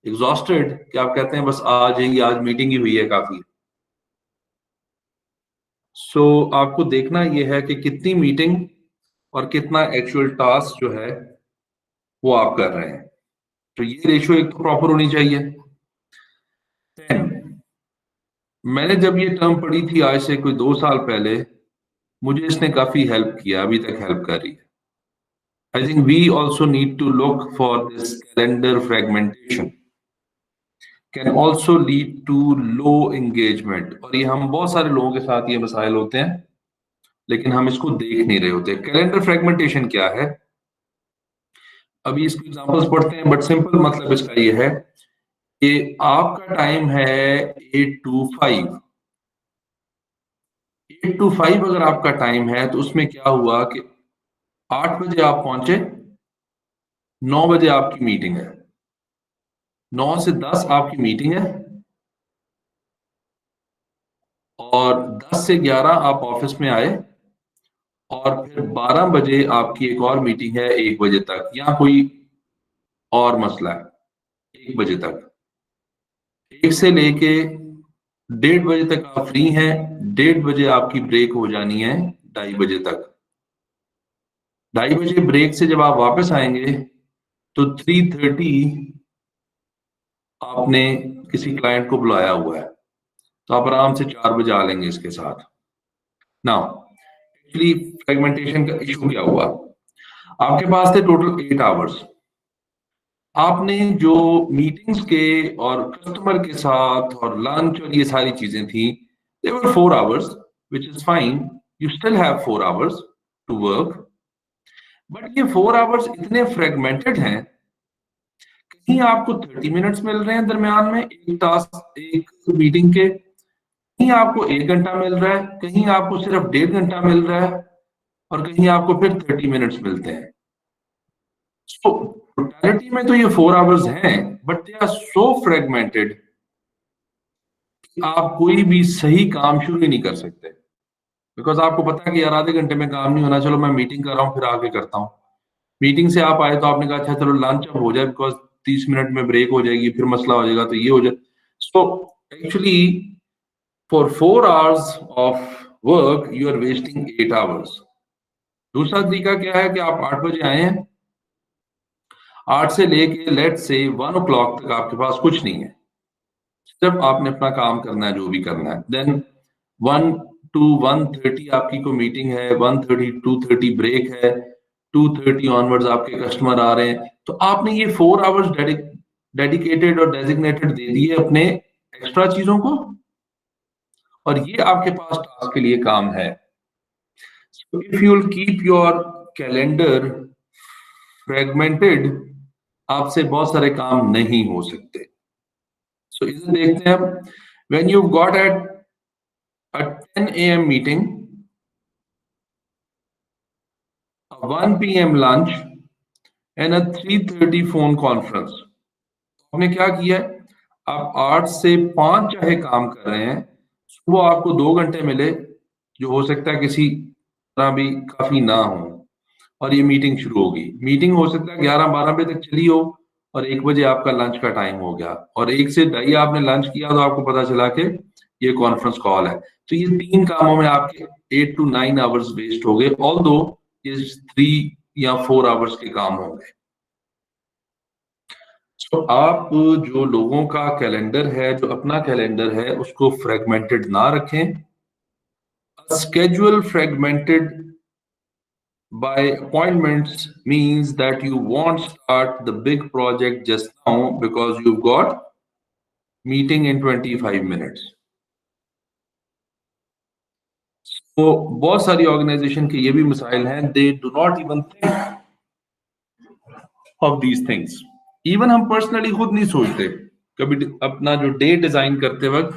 Speaker 1: exhausted कि आप कहते हैं बस आज ही, आज मीटिंग ही हुई है काफी। सो आपको देखना यह है कि कितनी मीटिंग और कितना एक्चुअल टास्क जो है वो आप कर रहे हैं, तो ये रेशियो एक तो प्रॉपर होनी चाहिए। 10, मैंने जब ये टर्म पढ़ी थी आज से कोई 2 साल पहले, मुझे इसने काफी हेल्प किया, अभी तक हेल्प कर रही है। I think we also need to look for this calendar fragmentation can also lead to low engagement, और ये हम बहुत सारे लोगों के साथ ये मसाइल होते हैं लेकिन हम इसको देख नहीं रहे होते। कैलेंडर फ्रेगमेंटेशन क्या है? अभी इसके एग्जांपल्स पढ़ते हैं, बट सिंपल मतलब इसका ये है कि आपका टाइम है 8 to 5। 8 to 5 अगर आपका टाइम है तो उसमें क्या हुआ कि 8 बजे आप पहुंचे, 9 बजे आपकी मीटिंग है, 9 से 10 आपकी मीटिंग है, और 10 से 11 आप ऑफिस में आए, और फिर 12 बजे आपकी एक और मीटिंग है 1 बजे तक, या कोई और मसला है 1 बजे तक। 1 से लेके 1:30 बजे तक आप फ्री हैं, 1:30 बजे आपकी ब्रेक हो जानी है 2:30 बजे तक। 2:30 बजे ब्रेक से जब आप वापस आएंगे तो 3:30 आपने किसी क्लाइंट को बुलाया हुआ है, तो आप आराम से 4 बजे आ लेंगे इसके साथ। नाउ एक्चुअली फ्रेगमेंटेशन का इशू क्या हुआ? आपके पास थे टोटल 8 आवर्स, आपने जो मीटिंग्स के और कस्टमर के साथ और लंच और ये सारी चीजें थी, they were 4 hours, which is fine, you still have 4 hours to work, but ये 4 आवर्स इतने फ्रेगमेंटेड हैं, कहीं आपको 30 मिनट्स मिल रहे हैं दरमियान में एक टास्क, एक मीटिंग के, कहीं आपको 1 घंटा मिल रहा है, कहीं आपको सिर्फ 1.5 घंटा मिल रहा है, और कहीं आपको फिर 30 मिनट्स मिलते हैं। सो टोटलिटी में तो ये 4 आवर्स हैं, but they are so fragmented कि आप कोई भी सही काम शुरू ही नहीं कर सकते, बिकॉज आपको पता है कि यार आधे घंटे में काम नहीं होना, चलो मैं मीटिंग कर रहा हूँ फिर आगे करता हूँ। मीटिंग से आप आए तो आपने कहा अच्छा चलो लंच अब हो जाए, बिकॉज 30 मिनट में ब्रेक हो जाएगी, फिर मसला हो जाएगा, तो ये हो जाए। So actually for 4 hours of work you are wasting 8 hours. दूसरा तरीका क्या है कि आप 8 बजे आए हैं, 8 से लेके लेट से 1 o'clock तक आपके पास कुछ नहीं है, सिर्फ आपने अपना काम करना है जो भी करना है। देन 1 to 1:30 आपकी को मीटिंग है, 1:30 2:30 ब्रेक है, 2:30 ऑनवर्ड्स आपके कस्टमर आ रहे हैं, तो आपने ये 4 आवर्स डेडिकेटेड और डेजिग्नेटेड दे दिए अपने एक्स्ट्रा चीजों को, और ये आपके पास टास्क के लिए काम है। So if you'll keep your calendar fragmented, आपसे बहुत सारे काम नहीं हो सकते। So इसे देखते हैं हम, when you've got at a 10 a.m. meeting, a 1 p.m. lunch and a 3:30 phone conference, आपने क्या किया है, आप 8 से 5 चाहे काम कर रहे हैं, सुबह आपको 2 घंटे मिले, जो हो सकता है किसी तरह भी काफी ना हो, और ये मीटिंग शुरू होगी। मीटिंग हो सकता है 11-12 बजे तक चली हो, और 1 बजे आपका लंच का टाइम हो गया, और 1 से 2:30 आपने लंच किया तो आपको पता चला कि ये कॉन्फ्रेंस कॉल है। तो ये 3 कामों में आपके 8 to 9 आवर्स वेस्ट हो गए, ऑल्दो ये 3 या 4 आवर्स के काम होंगे। तो आप जो लोगों का कैलेंडर है, जो अपना कैलेंडर है, उसको फ्रेगमेंटेड ना रखें। Schedule fragmented by appointments means that you won't start the big project just now because you've got meeting in 25 minutes. तो बहुत सारी ऑर्गेनाइजेशन के ये भी मसाइल हैं, they do not even think of these things. Even हम पर्सनली खुद नहीं सोचते, कभी अपना जो डे डिजाइन करते वक्त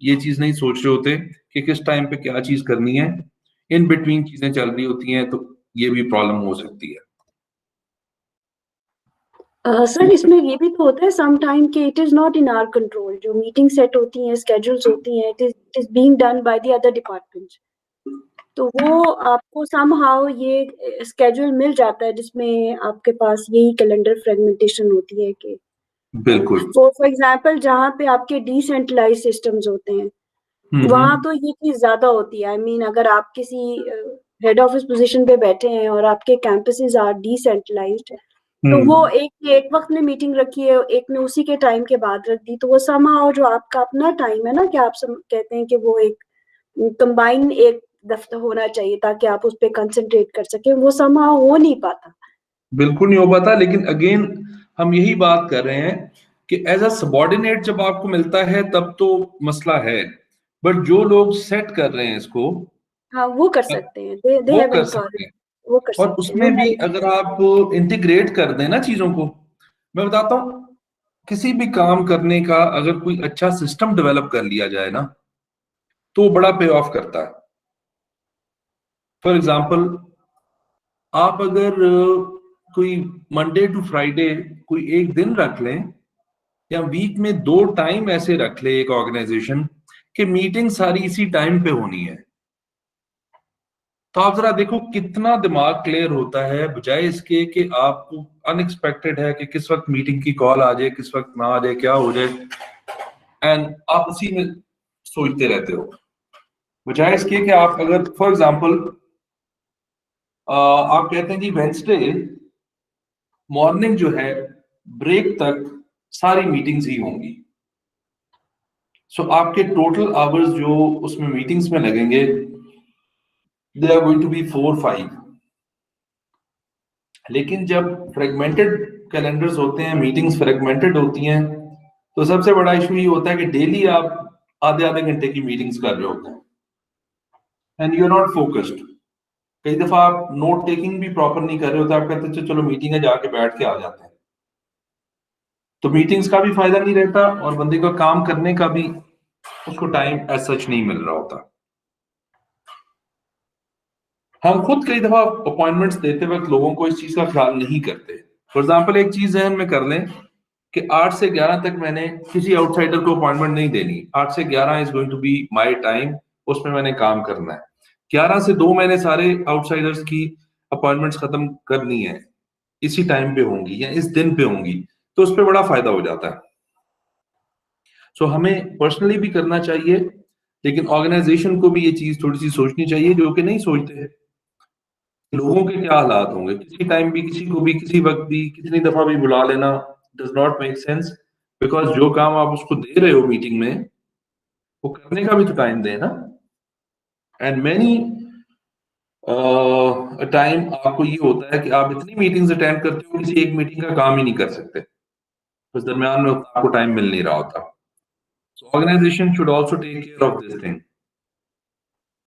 Speaker 1: ये चीज नहीं सोच रहे होते कि किस टाइम पे क्या चीज करनी है, इन बिटवीन चीजें चल रही होती हैं, तो ये भी प्रॉब्लम हो सकती है।
Speaker 6: सर इसमें ये भी तो होता है सम टाइम कि it is not in our control, जो मीटिंग सेट होती हैं, स्केड्यूल्स होती हैं, it is being done by the other departments, तो वो आपको समहाउ ये स्केड्यूल मिल जाता है जिसमें आपके पास यही कैलेंडर फ्रेगमेंटेशन होती है कि
Speaker 1: बिल्कुल।
Speaker 6: फॉर एग्जांपल जहाँ पे आपके डिसेंट्रलाइज्ड सिस्टम्स होते हैं, वहां तो ये चीज ज्यादा होती है। आई मीन अगर आप किसी हेड ऑफिस पोजीशन पे बैठे हैं और आपके कैंपसेस आर डिसेंट्रलाइज्ड, तो वो एक वक्त में मीटिंग रखी है, एक ने उसी के टाइम के बाद रख दी, तो वो समहाउ जो आपका अपना टाइम है ना, कि आप कहते हैं कि वो एक कंबाइन एक दफ्तर होना चाहिए ताकि आप उस पर कंसंट्रेट कर सके, वो समहाउ हो नहीं पाता।
Speaker 1: बिल्कुल नहीं हो पाता, लेकिन अगेन हम यही बात कर रहे हैं कि एज अ सबऑर्डिनेट जब आपको मिलता है तब तो मसला है, बट जो लोग सेट कर रहे हैं इसको,
Speaker 6: हाँ वो कर सकते हैं, they
Speaker 1: वो
Speaker 6: have
Speaker 1: कर
Speaker 6: authority,
Speaker 1: सकते हैं।
Speaker 6: वो कर
Speaker 1: और
Speaker 6: सकते
Speaker 1: उसमें
Speaker 6: हैं।
Speaker 1: भी अगर आप इंटीग्रेट कर दें ना चीजों को, मैं बताता हूँ, किसी भी काम करने का अगर कोई अच्छा सिस्टम डेवलप कर लिया जाए ना, तो बड़ा पे ऑफ करता है। फॉर एग्जाम्पल, आप अगर कोई मंडे टू फ्राइडे कोई एक दिन रख लें, या वीक में 2 टाइम ऐसे रख ले एक ऑर्गेनाइजेशन कि मीटिंग सारी इसी टाइम पे होनी है, तो आप जरा देखो कितना दिमाग क्लियर होता है, बजाय इसके कि आपको अनएक्सपेक्टेड है कि किस वक्त मीटिंग की कॉल आ जाए, किस वक्त ना आ जाए, क्या हो जाए, एंड आप उसी में सोचते रहते हो। बजाय इसके कि आप अगर फॉर एग्जांपल आप कहते हैं कि वेंसडे मॉर्निंग जो है ब्रेक तक सारी मीटिंग्स ही होंगी, सो आपके टोटल आवर्स जो उसमें मीटिंग्स में लगेंगे, they are going to be 4-5। लेकिन जब फ्रेगमेंटेड कैलेंडर्स होते हैं, मीटिंग्स फ्रेगमेंटेड होती हैं, तो सबसे बड़ा इशू ये होता है कि डेली आप आधे आधे घंटे की मीटिंग्स कर रहे होते हैं, and you are not focused. कई दफा आप नोट टेकिंग भी प्रॉपर नहीं कर रहे होते, आप कहते हैं चलो मीटिंग है, जाके बैठ के आ जाते हैं, तो मीटिंग्स का भी फायदा नहीं रहता, और बंदे का काम करने का भी उसको टाइम एज सच नहीं मिल रहा होता। हम खुद कई दफा अपॉइंटमेंट्स देते वक्त लोगों को इस चीज का ख्याल नहीं करते। फॉर एग्जाम्पल, एक चीज जहन में कर लें कि 8 से 11 तक मैंने किसी आउटसाइडर को अपॉइंटमेंट नहीं देनी, 8 से 11 is going to be my time, उसमें मैंने काम करना है। 11 से 2 मैंने सारे आउटसाइडर्स की अपॉइंटमेंट्स खत्म करनी है, इसी टाइम पे होंगी या इस दिन पे होंगी, तो उस पर बड़ा फायदा हो जाता है। सो हमें पर्सनली भी करना चाहिए, लेकिन ऑर्गेनाइजेशन को भी ये चीज थोड़ी सी सोचनी चाहिए, जो कि नहीं सोचते। लोगों के क्या हालात होंगे, किसी टाइम भी, किसी को भी, किसी वक्त भी, कितनी दफा भी बुला लेना does not make sense, because जो काम आप उसको दे रहे हो मीटिंग में, वो करने का भी तो टाइम दे ना। एंड मैनी टाइम आपको ये होता है कि आप इतनी मीटिंग्स अटेंड करते हो, किसी एक मीटिंग का काम ही नहीं कर सकते, उस दरमियान में आपको टाइम मिल नहीं रहा होता. So organization should also take care of this thing.